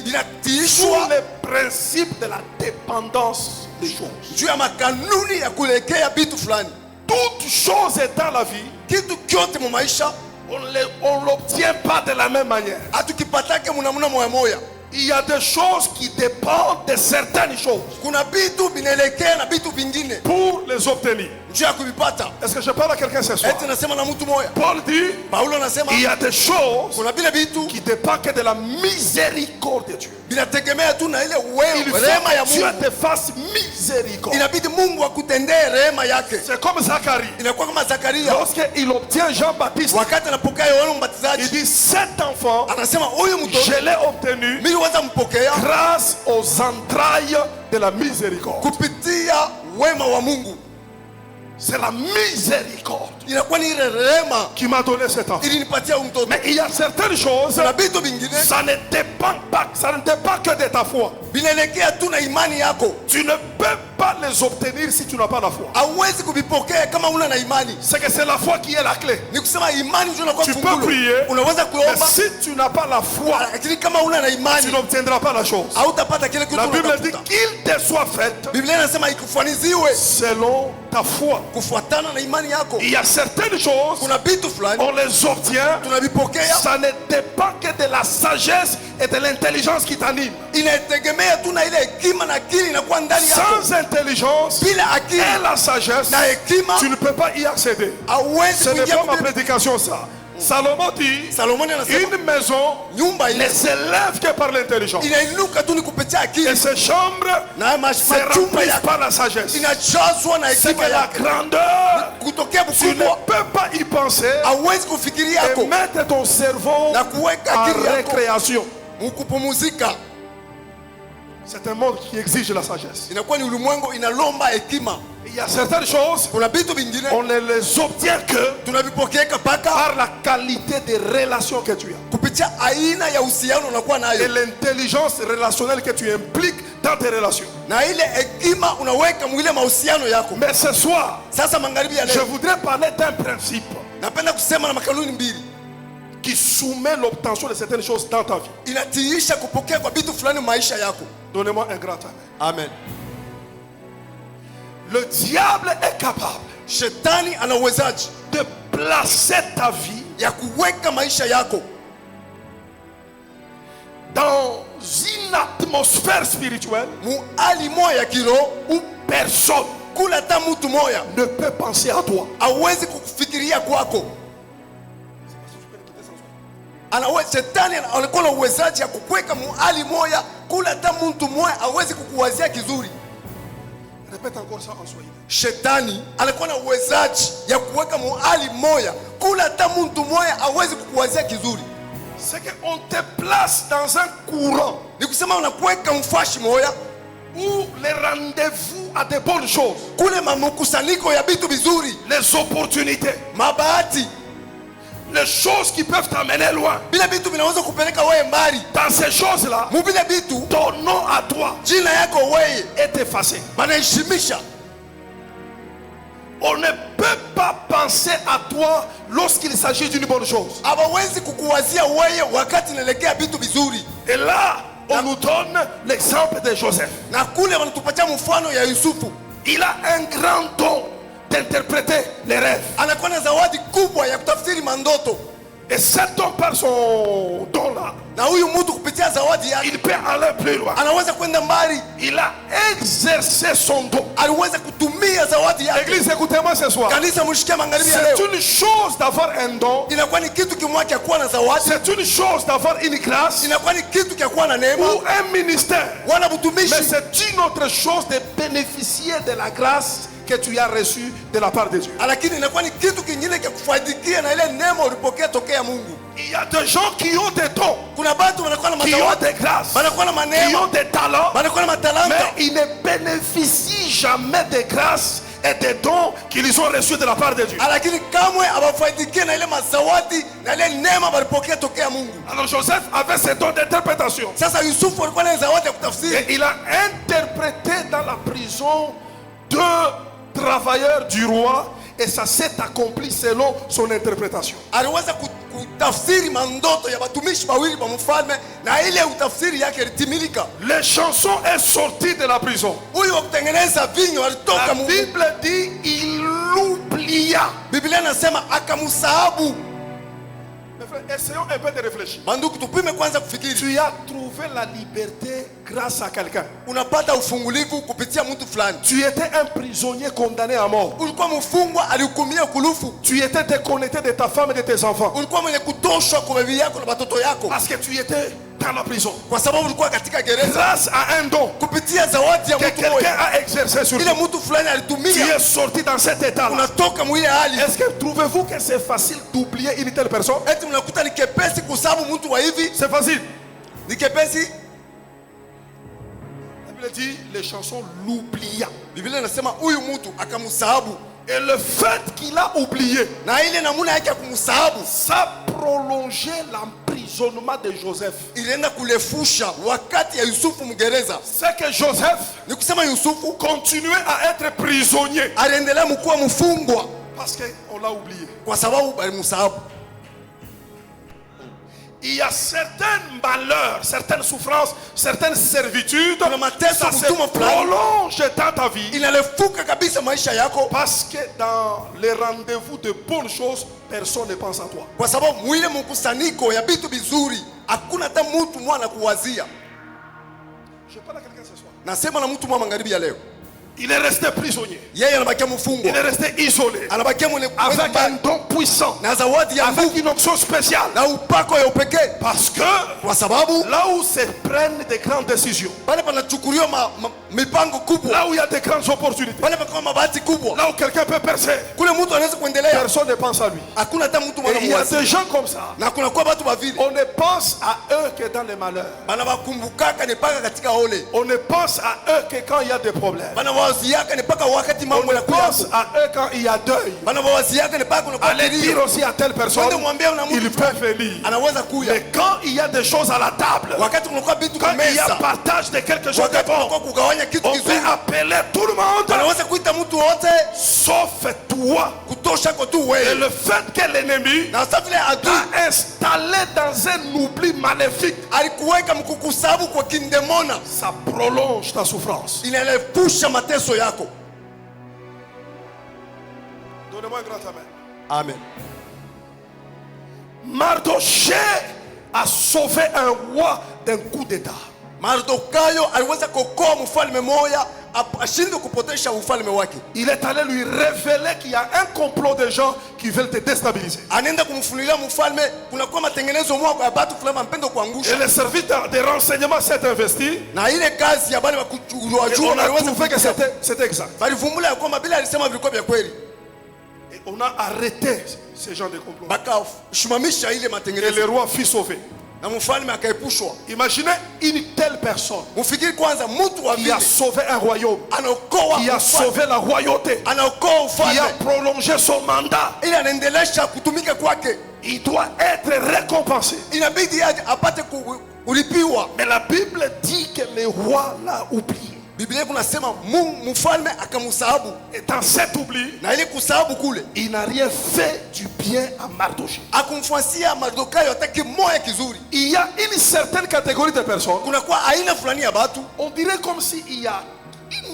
vinatiishwa les principes de la dépendance des choses. juu ya makanuni ya kuelekea vitu fulani. Toute chose est dans la vie, Kitu kyote mu maisha on ne l'obtient pas de la même manière. hatukipatake munamuna moya moya. Il y a des choses qui dépendent de certaines choses Kuna vitu vinaelekea na vitu vingine pour les obtenir. juu ya kuvipata. Est-ce que je parle à quelqu'un ce soir? Eti nasema na mtu moya. Paul dit, Paulo anasema il y a des choses kuna vile vitu qui dépendent que de la miséricorde de Dieu. vinategemea tu na ile Il faut rehema ya que Dieu Mungu. te fasse miséricorde. Inabidi Mungu akutendee rehema yake. C'est comme Zacharie. Inakuwa kama Zakaria Lorsqu'il obtient Jean-Baptiste, wakati anapokea Yohana il Mbatizaji, dit, cet enfant, anasema huyu mtoto je l'ai obtenu mimi weza mpokea grâce aux entrailles de la miséricorde. kupitia wema wa Mungu. C'est la miséricorde. inakuwa ni ile rehema qui m'a donné cet enfant. ilinipatia huyu mtoto. Mais il y a certaines choses, Kuna vitu vingine ça ne dépend pas que de ta foi. vinaelekea tu na imani yako. Tu ne peux pas les obtenir si tu n'as pas la foi. Hauwezi kuvipokea kama una na imani. C'est que c'est la foi qui est la clé. Ni kusema imani ndio inakuwa Tu peux fungulo. prier, Unaweza mais kuomba, si tu n'as pas la foi, lakini kama una na tu imani n'obtiendras pas la chose. hautapata kile kitu La Bible dit unatafuta. qu'il te soit fait Biblia inasema ikufaniziwe selon ta foi. kufuatana na imani yako. Il y a certaines choses, Kuna vitu fulani on les obtient, tunavipokea, ça ne dépend que de la sagesse et de l'intelligence qui t'anime. inategemea tu na ile hekima na akili inakuwa ndani yako. Sans intelligence Bila akili et la sagesse, na hekima tu ne peux pas y accéder. hauwezi Ce n'est kuingia pas ma kwenye. prédication ça. Salomon dit, Salomoni anasema une maison nyumba ne ile s'élève que par l'intelligence. inainuka tu ni kupitia Et akili, ces chambres na se machumba remplissent yako par la sagesse. inajazwa na C'est que hekima la yako. grandeur, Kutokea tu ne mkubwa peux pas y penser hauwezi kufikiri et yako mettre ton cerveau na kuweka en akili yako récréation. mkupumuzika. C'est un monde qui exige la sagesse. Inakuwa ni ulimwengu inalomba hekima. Il y a certaines choses, Kuna vitu vingine on ne les obtient que tunavipokea paka par la qualité des relations que tu as. kupitia aina ya uhusiano unakuwa Et nayo l'intelligence relationnelle que tu impliques dans tes relations. na ile hekima unaweka mwile mahusiano yako. Mais ce soir, Sasa magharibi ya je leo voudrais parler d'un principe napenda kusema na makanuni mbili qui soumet l'obtention de certaines choses dans ta vie. inatiisha kupokea kwa vitu fulani maisha yako. Donnez-moi un grand amen. Amen. Le diable est capable Shetani ana uwezaji de placer ta vie ya kuweka maisha yako dans une atmosphère spirituelle muhali moya ya kiroho où personne kula hata mtu moya ne peut penser à toi. hawezi kufikiria kwako. Shetani alikuwa na uwezaji ya kukweka muhali moya kula hata mtu moya hawezi kukuwazia kizuri. Répète encore ça en Swahili. Shetani alikuwa na uwezaji ya kuweka muhali moya kula hata mtu moya hawezi kukuwazia kizuri. C'est qu'on te place dans un courant Ni kusema unakuweka mfashi moya où les rendez-vous à des bonnes choses, kule mamukusanyiko ya vitu vizuri, les opportunités, mabahati, les choses qui peuvent t'amener loin. vile vitu vinaweza kupeleka wewe mbali. Dans ces choses-là, Mu vile vitu ton nom à toi jina yako wewe est effacé. banaheshimisha. On ne peut pas penser à toi lorsqu'il s'agit d'une bonne chose. Hawawezi kukuwazia wewe wakati inaelekea vitu vizuri. Et là, on nous donne l'exemple de Joseph. Na kule wanatupatia mfano ya Yusufu. Il a un grand don d'interpréter les rêves. Anakuwa na zawadi kubwa ya kutafsiri mandoto. Et cet homme, par son don-là, Na huyu mtu kupitia zawadi yake il peut aller plus loin. anaweza kwenda mbali. Il a exercé son don. Aliweza kutumia zawadi yake. Église, écoutez-moi ce soir. Kanisa mshikia magharibi ya leo. C'est une chose d'avoir un don. Inakuwa ni kitu kimwa cha kuwa na zawadi. C'est une chose d'avoir une grâce Inakuwa ni kitu cha kuwa na neema ou un ministère. wala Mais mtumishi. c'est une autre chose de bénéficier de la grâce que tu as reçue de la part de Dieu. Lakini inakuwa ni kitu kingine cha kufaidikia na ile neema ulipokea tokea Mungu. Il y a des gens qui ont des dons, Kuna watu wanakuwa na qui ont mazawadi, des grâces, wanakuwa na qui maneema, ont des talents, wanakuwa na matalanta, mais ils ne bénéficient jamais des grâces et des dons qu'ils ont reçus de la part de Dieu. lakini kamwe hawafaidikie na ile mazawadi na ile neema walipokea tokea Mungu. Alors Joseph avait ce don d'interprétation. Sasa Yusufu alikuwa na zawadi ya Et kutafsiri. il a interprété dans la prison deux travailleurs du roi et ça s'est accompli selon son interprétation. Aliweza kutafsiri mandoto ya watumishi wawili wa mfalme na ile utafsiri yake ilitimilika. Les chansons est sorti de la prison. Huyu wa kutengeneza vinyo alitoka La Mungu. Bible dit il l'oublia. Biblia inasema akamsahabu. Mes frères, essayons un peu de réfléchir. Banduku, tupime kwanza kufikiri. Tu as trouvé la liberté grâce à quelqu'un. Unapata ufungulivu kupitia mtu fulani. Tu étais un prisonnier condamné à mort. Ulikuwa mfungwa alihukumiwa kulufu. Tu étais déconnecté de ta femme et de tes enfants. Ulikuwa mwenye kutoshwa kwa bibi yako na watoto yako. Parce que tu étais dans la prison. Kwa sababu ulikuwa katika gereza. Grâce à un don Kupitia zawadi ya que mtu quelqu'un mmoja. a exercé sur Ile toi, mtu fulani tu alitumia. es sorti dans cet état-là. Unatoka mwile hali. Est-ce que trouvez-vous que c'est facile d'oublier une telle personne? Eti mnakuta ni kepesi kusabu mtu wa hivi. C'est facile. Ni kepesi. La Bible dit les chansons l'oublia. Biblia inasema huyu mtu akamsahabu. Et le fait qu'il a oublié, na ile namuna yake ya kumsahabu ça prolongeait l'emprisonnement de Joseph. ilienda kulefusha wakati ya Yusufu mgereza. C'est que Joseph Ni kusema Yusufu continuait à être prisonnier aliendelea mkuwa mfungwa parce qu'on l'a oublié. kwa sababu balimsahabu. Il y a certains malheurs, certaines souffrances, certaines servitudes, Kuna mateso ça se mtumwa fulani prolonge dans ta vie inalefuka kabisa maisha yako, parce que dans les rendez-vous de bonnes choses, personne ne pense à toi. kwa sababu mwile mkusanyiko ya vitu vizuri hakuna hata mtu mwana kuwazia. Je parle à quelqu'un ce soir. Nasema na mtu mwa magharibi ya leo, Il est resté prisonnier. yeye anabakia Il est mfungwa, resté isolé. anabakia mwenye Avec un don puissant. na zawadi ya Avec nguvu une onction spéciale. na upako ya upekee, Parce que kwa sababu là où se prennent des grandes décisions, pale panachukuliwa mipango kubwa, là où il y a des grandes opportunités, pale panakuwa mabahati kubwa, là où quelqu'un peut percer, kule mtu anaweza kuendelea, personne ne pense à lui. hakuna hata mtu Et il y a mwanamwasi. des gens comme ça. Na kuna kwa watu wavili On ne pense à eux que dans les malheurs. banawakumbukaka ni paka katika ole, On ne pense à eux que quand il y a des problèmes. banawaziaka ni paka wakati On mambo ne yanakuja, pense à eux quand il y a deuil. banawaziaka ni paka kuna Allez dire kilio, aussi à telle personne, Wende mwambie una mtu il peut venir. anaweza kuya. Mais quand il y a des choses à la table, Wakati kunakuwa vitu quand il y a kumeza, partage de quelque chose de wakati bon, kunakuwa kugawanya kitu on kizuri, peut appeler tout le monde, wanaweza kuita mtu wote sauf toi. kutosha kwa tu Et wewe. le fait que l'ennemi Na sasa vile adui t'a installé dans un oubli maléfique, alikuweka mkukusabu kwa kindemona, ça prolonge ta souffrance. inalepusha mateso yako. Donnez-moi un grand amen. Amen. Mardoché a sauvé un roi d'un coup d'état. Mardokayo aliweza kuokoa mfalme moja ashindwe kupotesha ufalme wake. Il est allé lui révéler qu'il y a un complot de gens qui veulent te déstabiliser. Anaenda kumfunulia mfalme kunakuwa matengenezo mwako ya watu fulani mpendo Et kuangusha. le service de renseignement s'est investi. Na ile kazi ya bale wa Et kujua on a aliweza trouvé que kufikia. c'était exact. Balivumbula ya kwamba bila alisema vilikuwa vya kweli. Et on a arrêté ces gens de complot. Bakashimamisha ile Et matengenezo le roi fut sauvé. na mfalme akaepushwa. Imaginez une telle personne Mfikiri kwanza mtu wa qui vile a sauvé un royaume, anaokoa qui a ufalme, sauvé la royauté, anaokoa qui a ufalme prolongé son mandat. ili anaendelesha kutumika kwake, Il doit être récompensé. inabidi aje apate kulipiwa. Mais la Bible dit que le roi l'a oublié. Biblia kunasema mfalme akamsahabu, Et dans cet oubli, na ile kusahabu kule il n'a rien fait du bien à Mardoché. akumfuasia Mardokayo hata kimoya kizuri. Il y a une certaine catégorie de personnes, Kunakuwa aina fulani ya watu on dirait comme s'il y a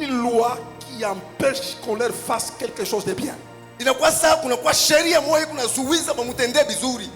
une loi qui empêche qu'on leur fasse quelque chose de bien. inakuwa saa, kunakuwa sheria moja kunazuiza bamutendee vizuri.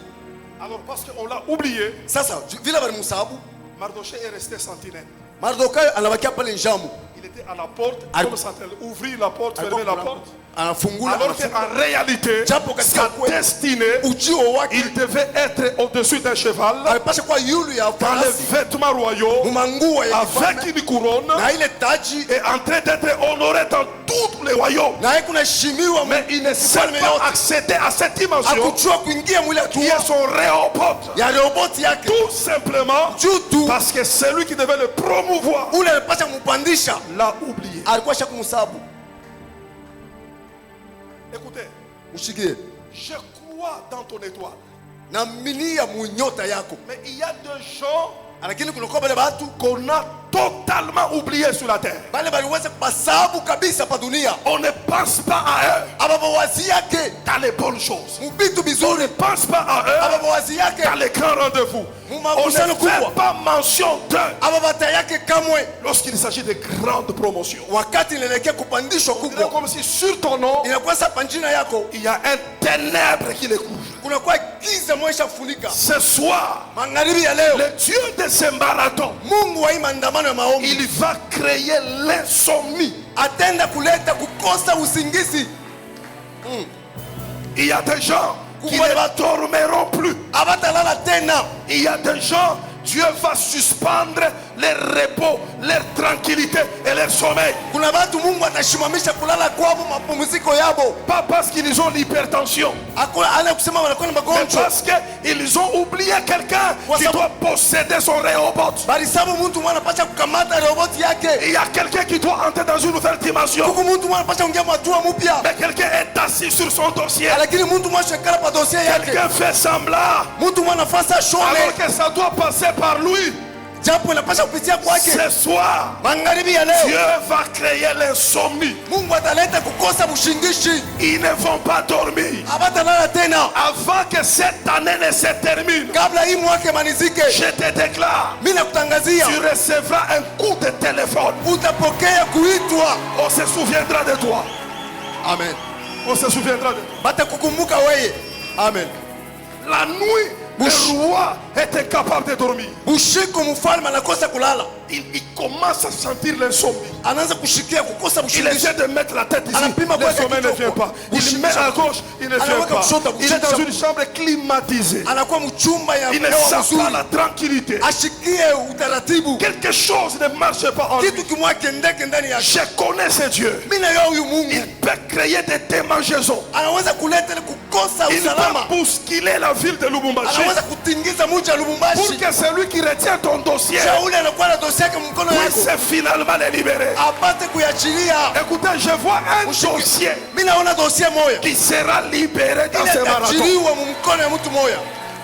Alors parce qu'on l'a oublié, Sasa vile balimsahabu Mardoché est resté sentinelle. Mardokayo anabakia pale njamu, Il était à la porte, Al- comme sentinelle. Ouvrir la porte, fermer la porte. anafungula Alors qu'en réalité, Japo katika sa kweli, destinée, ujio wake il devait être au-dessus d'un cheval, alipasha kuwa yulu ya dans les farasi, vêtements royaux, mumanguo ya avec kifalme une couronne, na ile taji, et en train d'être honoré dans tous les royaumes. na yeye kunaheshimiwa. Mais il ne sait mfalme pas yote accéder à cette dimension akuchua kuingia mwili qui est atuo son réhoboth. ya roboti yake Tout simplement juu tu parce que celui qui devait le promouvoir ule alipasha kupandisha l'a oublié. alikuwa shakumsabu. Écoutez, Ushikie je crois dans ton étoile. na minia munyota yako, Mais il y a des gens lakini kunakuwa bale batu qu'on a totalement oubliés sur la terre. bale baliweza kubasabu kabisa pa dunia, On ne pense pas à eux ababawazi yake dans les bonnes choses. mubitu On ne bizuri, pense pas à eux ababawazi yake dans les grands rendez-vous. On ne mumakusano kubwa, fait pas mention d'eux ababata yake kamwe lorsqu'il s'agit de grandes promotions. wakati inaelekea kupandishwa On dirait kubwa. comme si sur ton nom, Inakuwa sasa panjina yako il y a un ténèbre qui les couvre. kunakuwa giza mwesha funika. Ce soir, Magharibi ya leo, le Dieu de ce marathon, Mungu wa hii maandamano ya maombi il va créer l'insomnie. atenda kuleta kukosa usingizi. Il y a des gens qui ne dormiront plus. Abatalala tena, Il y a des gens Dieu va suspendre leur repos, leur tranquillité et leur sommeil. Kuna watu Mungu atashimamisha kulala kwao mapumziko yabo. Pas parce qu'ils ont l'hypertension, Ana kusema wanakuwa na mais magonjwa. parce qu'ils ont oublié quelqu'un qui doit posséder son Rehoboth. Bali sababu mtu mwana anapaswa kukamata roboti yake. Il y a quelqu'un qui doit entrer dans une nouvelle dimension. Huku mtu mwana anapaswa kuingia hatua mpya. Mais quelqu'un est assis sur son dossier. Lakini mtu mwana shakara pa dossier yake. Quelqu'un fait semblant. Mtu mwana fasa shone. Alors que ça doit passer par lui. Japo inapaswa kupitia kwake. Ce soir, Magharibi ya leo. Dieu va créer l'insomnie. Mungu ataleta kukosa mshingishi. Ils ne vont pas dormir. Abatalala tena. Avant que cette année ne se termine, Kabla hii mwaka manizike. je te déclare, Mimi nakutangazia. tu recevras un coup de téléphone. Utapokea kuitwa. On se souviendra de toi. Amen. On se souviendra de toi. Batakukumbuka wewe. Amen. La nuit, le roi est incapable de dormir. Usiku mfalme anakosa kulala. Il commence à sentir l'insomnie. Anaanza kushikia kukosa Il mshingishi. essaie de mettre la tête ici. Anapima Le kweka sommeil ne kichoko. vient pas. Il met à gauche, il ne vient Anaweka pas. kushoto, Il est dans kushoto. une chambre climatisée. Anakuwa mchumba ya Il ne hewa sent pas mzuri. la tranquillité. Ashikie utaratibu. Quelque chose ne marche pas en lui. Kitu kimwake ndeke ndani yake. Je connais ce Dieu. Mimi na huyu Mungu Il peut créer des démangeaisons. anaweza kuleta kukosa Il usalama. peut bousculer la ville de Lubumbashi. Anaweza kutingiza mji wa Pour Lubumbashi. que celui qui retient ton dossier Shauli anakuwa na dossier yake mkono puisse yako. finalement les libérer. Apate kuyachilia. Écoutez, je vois un dossier Mimi naona dossier moja. qui sera libéré dans ce marathon. Inachiliwa mkono ya mtu moja.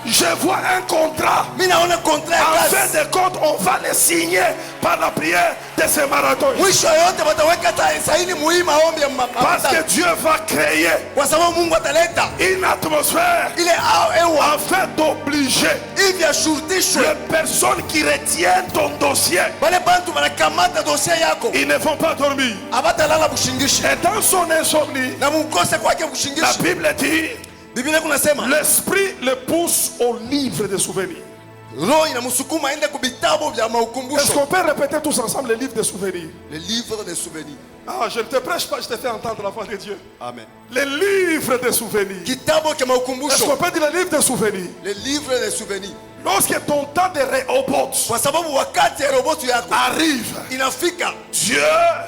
Je vois un contrat. Mimi naona contrat En ya fin kazi. de compte, on va le signer par la prière de ce marathon. Mwisho yote wataweka saini muhimu maombi ya Parce que mapatano. Dieu va créer Kwa sababu Mungu ataleta une atmosphère ile hewa afin d'obliger hivi ashurutishwe. les personnes qui retiennent ton dossier. Wale bantu wanakamata dossier yako. Ils ne vont pas dormir. Abatalala bushingishi. Et dans son insomnie, Na mukose kwake la bushingishi. Bible dit, Biblia kunasema l'esprit le pousse au livre des souvenirs. roho inamsukuma aende kubitabu vya Est-ce maukumbusho. qu'on peut répéter tous ensemble les livres des souvenirs? Le livre des souvenirs. Ah, je ne te prêche pas, je te fais entendre la voix de Dieu. Amen. Les livres des souvenirs. Kitabu cha Est-ce qu'on maukumbusho. peut dire les livres des souvenirs? Le livre des souvenirs. Lorsque ton temps de Rehoboth Kwa sababu wakati ya robotu yako arrive, inafika, Dieu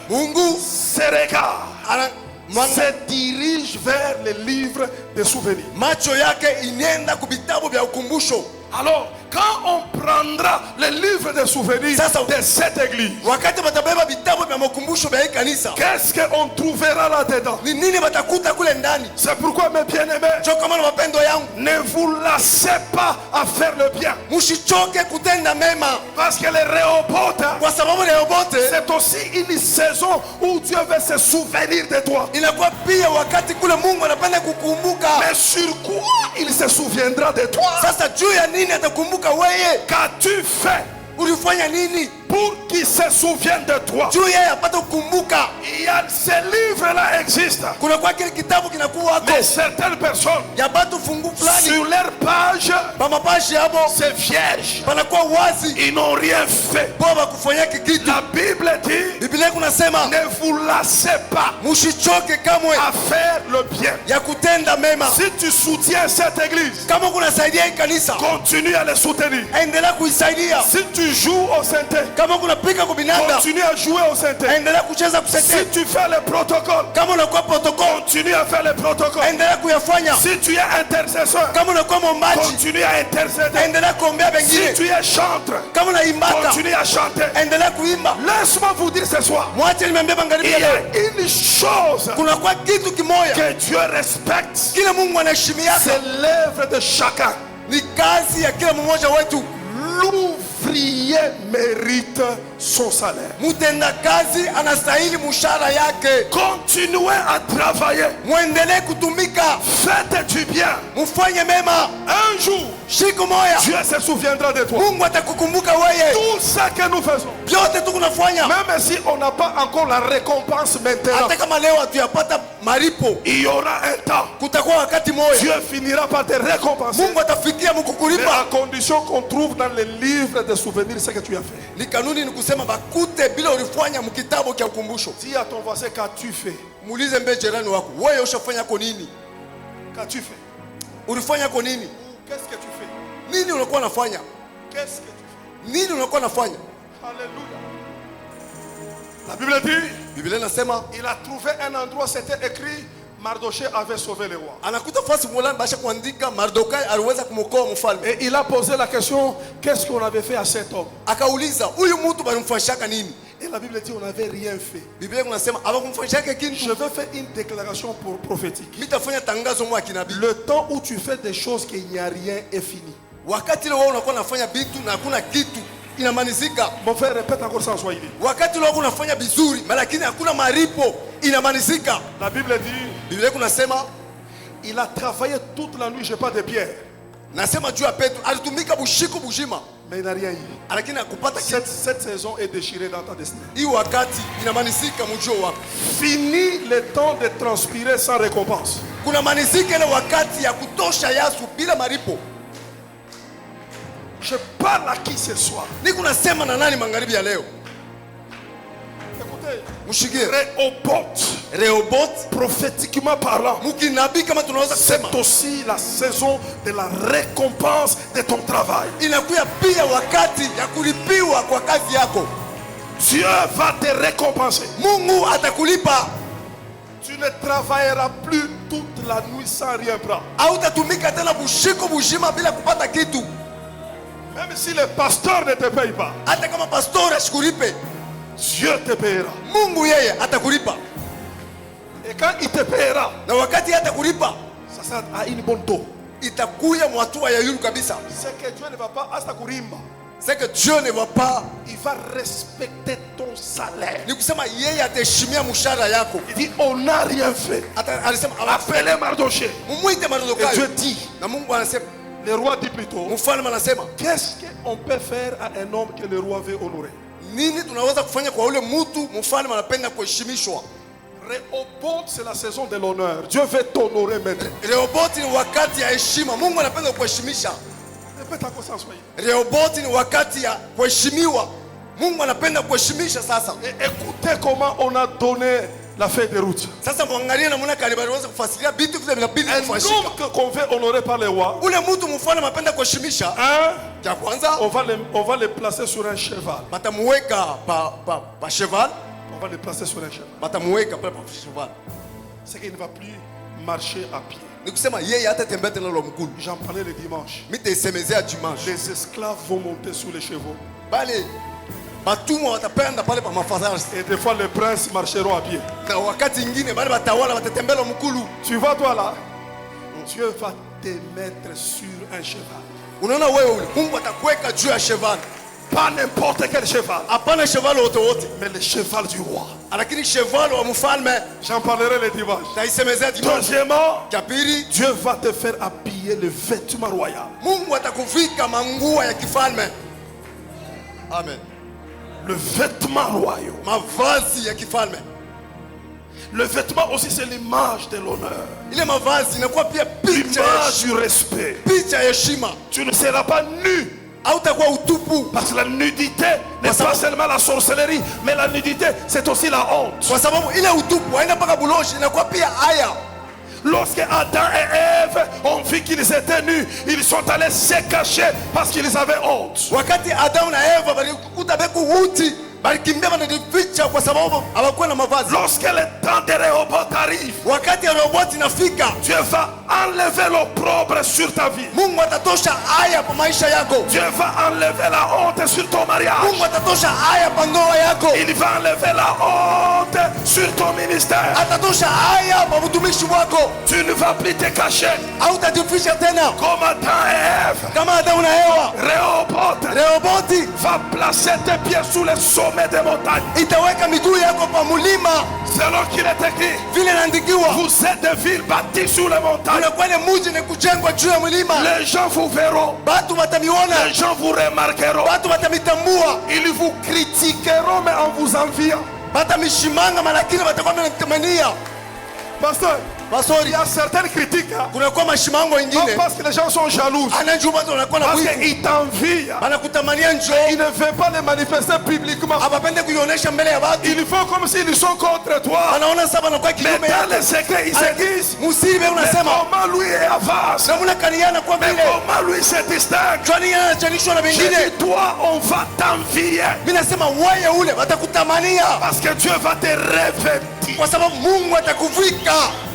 Mungu se regarde, mwanga se dirige vers les livres des souvenirs. macho yake inenda kubitabu vya ukumbusho. Alors, quand on prendra les livres des souvenirs Sasa- de cette église, Wakati batabeba vitabu vya makumbusho vya hii kanisa, qu'est-ce qu'on trouvera là-dedans? ni nini batakuta kule ndani? C'est pourquoi, mes bien-aimés, Cho kama na mapendo yangu, ne vous lassez pas à faire le bien. mshichoke kutenda mema, Parce que les Rehoboth, kwa sababu Rehobote c'est aussi une saison où Dieu veut se souvenir de toi. inakuwa pia wakati kule Mungu anapenda kukumbuka. Mais sur quoi il se souviendra de toi? Sasa juu ya nini atakumbuka wewe? Qu'as-tu fait Ulifanya nini pour qu'il se souvienne de toi? juu yeye apate kukumbuka? Il y a ces livres-là existent. Kuna kwa kile kitabu kinakuwa wako Mais certaines personnes, ya batu fungu fulani sur leur page, bamapashi yabo c'est vierge. panakuwa wazi Ils n'ont rien fait. boba kufanya kitu. La Bible dit, Biblia kunasema ne vous lassez pas mushichoke kamwe à faire le bien. ya kutenda mema. Si tu soutiens cette église, Kama kunasaidia hii kanisa, continue à les soutenir. endelea kuisaidia. Si tu joues au synthé, Kama kunapika kubinanda, continue à jouer au synthé. endelea kucheza Si kusete. tu fais le protocole, Kama unakuwa protokol, continue à faire le protocole. endelea kuyafanya. Si tu es intercesseur, Kama unakuwa mwombaji, continue à intercéder. endelea kuombea Si wengine. tu es chantre, Kama unaimbaka, continue à chanter. endelea kuimba. Laisse-moi vous dire ce soir, Mwache nimeambia il magharibi y ya leo, a une chose kuna kwa kitu kimoja que Dieu respecte, kile Mungu anaheshimiaka, c'est l'œuvre de chacun. ni kazi ya kila mmoja wetu. L'ouvrier mérite son salaire. Mutenda kazi anastahili mshahara yake. Continuez à travailler. Muendelee kutumika, Faites du bien. mufanye mema. Un jour, Siku moja Dieu se souviendra de toi. Mungu atakukumbuka wewe. Tout ce que nous faisons, Vyote tu kunafanya, même si on n'a pas encore la récompense maintenant, hata kama leo hatuyapata malipo, il y aura un temps. kutakuwa wakati moja Dieu finira par te récompenser. Mungu atafikia Mais mkukulipa. à condition qu'on trouve dans les livres de souvenirs ce que tu as fait. Ni kanuni ni kusema bakute bila ulifanya mkitabu cha ukumbusho. Dis à ton voisin, qu'as-tu fait? Muulize mbe jirani wako, wewe ushafanya kwa nini? Qu'as-tu fait? Ulifanya kwa nini? Qu'est-ce que tu fais? Nini unakuwa unafanya? Qu'est-ce que tu fais? Nini unakuwa nafanya? Alléluia. La Bible dit, Biblia inasema il a trouvé un endroit, c'était écrit, Mardoché avait sauvé le roi. anakuta fasi mulani basha kuandika Mardokai aliweza kumwokoa mfalme. Et il a posé la question, qu'est-ce qu'on avait fait à cet homme? Akauliza huyu mtu balimfanyishaka nini? Et la Bible dit, on n'avait rien fait. Biblia inasema abakumfanyishaka Je kintu. vais faire une déclaration prophétique. Mitafanya tangazo mwa kinabii. Le temps où tu fais des choses qu'il n'y a rien est fini. Wakati ile wewe unakuwa unafanya vitu na hakuna kitu inamaanisika. Mon frère, répète encore ça en Swahili. Wakati ile unafanya vizuri lakini hakuna maripo inamaanisika. La Bible dit, Biblia inasema il a travaillé toute la nuit, je pas de pierre. nasema juu ya Petro alitumika bushiku bujima Mais il n'a rien eu. lakini akupata kitu. Cette saison est déchirée dans ta destinée. Hii wakati inamaanisika mjoo wako. Fini le temps de transpirer sans récompense. Kuna maanisika ile wakati ya kutosha yasu bila maripo. Je parle à qui ce soir? Niko nasema na nani magharibi ya leo? Écoutez, Mshikie Rehoboth, prophétiquement parlant, mukinabii kama tunaweza kusema c'est aussi la saison de la récompense de ton travail. inakuya pia wakati ya kulipiwa kwa kazi yako. Dieu va te récompenser. Mungu atakulipa. Tu ne travailleras plus toute la nuit sans rien prendre. Hautatumika tena bushiku bujima bila kupata kitu. Même si le pasteur ne te paye pas, Hata kama pastori asikulipe, Dieu te paiera. Mungu yeye atakulipa. Et quand il te paiera, Na wakati atakulipa, ça sera à une bonne taux. itakuya mwatua ya yulu kabisa. C'est que Dieu ne va pas hasta kurimba. C'est que Dieu ne va pas. Il va respecter ton salaire. Ni kusema yeye ataheshimia mshahara yako. Il dit, on n'a rien fait. Alisema Appelez Mardoché. mumuite Et Mardokai. Dieu dit, Na Mungu anasema, le roi dit plutôt, mfalme anasema, qu'est-ce qu'on peut faire à un homme que le roi veut honorer? nini tunaweza kufanya kwa ule mtu mfalme anapenda kuheshimishwa? Rehoboth, c'est la saison de l'honneur. Dieu veut t'honorer maintenant. Rehoboth ni wakati ya heshima. Mungu anapenda kuheshimisha. Répète encore ça en Swahili. Rehoboth ni wakati ya kuheshimiwa. Mungu anapenda kuheshimisha sasa. Et écoutez comment on a donné la feuille de route. Sasa mwangalie namna kali baliweza kufasiria vitu vile vinabidi Un kufanyika. homme qu'on veut honorer par les rois, Ule mtu mfalme anapenda kuheshimisha. Ya kwanza on va le placer sur un cheval. batamuweka pa cheval. On va le placer sur un cheval. Batamuweka pa cheval. C'est qu'il ne va plus marcher à pied. Ni kusema yeye hata tembea tena lo mkulu. J'en parlais le dimanche. Mitasemezea dimanche. Les esclaves vont monter sur les chevaux. Bale batumwa watapenda pale pa mafarasi. Et des fois les princes marcheront à pied. Na wakati ingine bale batawala watatembea lo mkulu. Tu vois toi là, Dieu va te mettre sur un cheval. Unaona wewe ule Mungu atakuweka juu ya cheval. Pas n'importe quel cheval, Hapana cheval wote wote. mais le cheval du roi. Lakini cheval wa mfalme J'en parlerai le dimanche. taisemezea dimanche. Deuxièmement, Cha pili, Dieu va te faire habiller le vêtement royal. Mungu atakuvika manguo ya kifalme. Amen. Le vêtement royal. Mavazi ya kifalme. Le vêtement aussi, c'est l'image de l'honneur. Ile mavazi inakuwa pia picha L'image du respect. picha ya heshima. Tu ne seras pas nu. Hautakuwa utupu. Parce que la nudité n'est pas seulement la sorcellerie, mais la nudité, c'est aussi la honte. Kwa sababu ile utupu haina mpaka buloshi, inakuwa pia haya. Lorsque Adam et Ève ont vu qu'ils étaient nus, ils sont allés se cacher parce qu'ils avaient honte. Wakati Adamu na Eva walikuta beku uchi, balikimbia wanajificha kwa sababu hawakuwa na mavazi. Lorsque le temps de Rehoboth arrive, Wakati Rehoboth inafika, Dieu va enlever l'opprobre sur ta vie. Mungu atatosha haya kwa maisha yako. Dieu va enlever la honte sur ton mariage. Mungu atatosha haya kwa ndoa yako. Il va enlever la honte sur ton ministère. Atatosha haya kwa utumishi wako. Tu ne vas plus te cacher. Hautajificha tena Comme Adam et Ève, kama Adamu na Eva. Rehoboth Rehoboth va placer tes pieds sous le sommet des montagnes. itaweka miguu yako pa mulima. Selon qu'il est écrit, Vile inaandikiwa, vous êtes des villes bâties sur les montagnes. unakuwa ni mji ni kujengwa juu ya mulima. Les gens vous verront. Batu watamiona, Les gens vous remarqueront. batu watamitambua, Ils vous critiqueront, mais en vous enviant. batamishimanga, malakini watakuwa wanatamania. Pasteur, Pastor, il y a certaines critiques. Hein. kunakuwa mashimango Non ingine parce que les gens sont jaloux. anajua watu wanakuwa na Parce wivu, qu'ils t'envient. wanakutamania njoo, Ils ne veulent pas les manifester publiquement. hawapende kuionyesha mbele ya watu, Ils font comme s'ils sont contre toi. wanaona sasa wanakuwa Mais kinyume dans yako. les secrets, ils se disent Musibe mais unasema comment lui avance. namna kaniana kwa Mais vile comment lui se distingue. kwani anachanishwa na Je wengine. dis, toi, on va t'envier. Mimi nasema wewe ule watakutamania Parce que Dieu va te revêtir. kwa sababu Mungu atakuvika.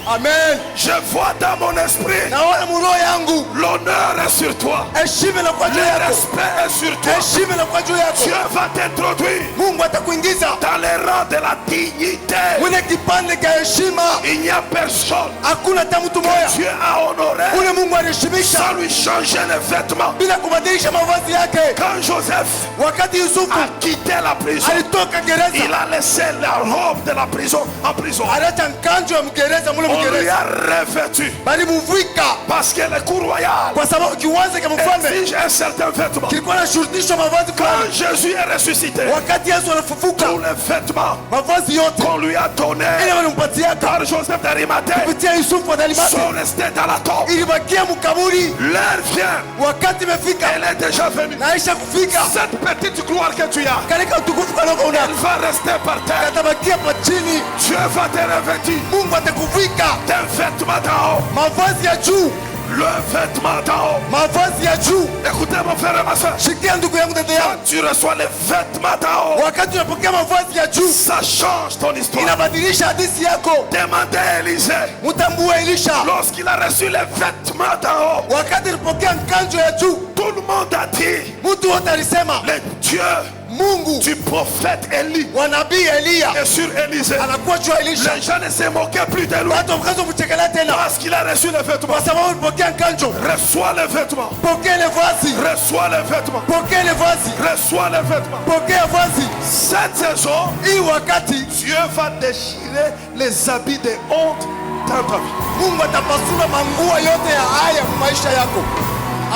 Amen. Je vois dans mon esprit, Naona muroho yangu l'honneur est sur toi. heshima na kwa juu Le yako, respect est sur toi. heshima na kwa juu yako. Dieu va t'introduire Mungu atakuingiza dans les rangs de la dignité. mwenye kipande cha heshima. Il n'y a personne Hakuna hata mtu mmoja que Dieu a honoré ule Mungu aliheshimisha sans lui changer les vêtements. bila kubadilisha mavazi yake. Quand Joseph Wakati Yusufu a quitté la prison, alitoka il gereza, a laissé la robe de la prison en prison. aleta nkanjo ya mgereza mule On lui mgereza, a revêtu balimuvika parce que le cour royal kwa sababu kiwanza cha mfalme exige un certain vêtement. kilikuwa nashurutishwa mavazi Quand fulani. Jésus est ressuscité, Wakati Yesu anafufuka, tous les vêtements mavazi yote qu'on lui a donnés ile walimpatia par Joseph d'Arimathée kupitia Yusufu wa Dalimati sont restés dans la tombe. ilibakia mkaburi. L'heure vient, Wakati imefika, elle est déjà venue. naisha kufika, Cette petite gloire que tu as, katika utukufu kanoko una elle va rester par terre. katabakia pa chini. Dieu va te revêtir Mungu atakuvika d'un vêtement d'en haut. mavazi ya juu, Le vêtement d'en haut. mavazi ya juu. Écoutez mon frère et ma soeur. Shikia ndugu yangu, dada yangu, Quand tu reçois les vêtements d'en haut, wakati unapokea mavazi ya juu ça change ton histoire. inabadilisha hadithi yako. Demandez à Élisée, Mtambue Elisha, lorsqu'il a reçu les vêtements d'en haut, wakati alipokea nkanjo ya juu, tout le monde a dit, mtu wote alisema le Dieu Mungu du prophète Élie wa nabii Eliya est sur Élisée. anakuwa juu ya Elisha. Les gens ne se moquaient plus de lui Watu wakaanza kumchekelea tena parce qu'il a reçu les vêtements. kwa sababu alipokea nkanjo. Reçois les vêtements. Pokea ile vazi, Reçois les vêtements. pokea ile vazi, Reçois les vêtements. pokea vazi. Cette saison, Hii wakati Dieu va déchirer les habits de honte dans ta vie. Mungu atapasula manguo yote ya haya maisha yako.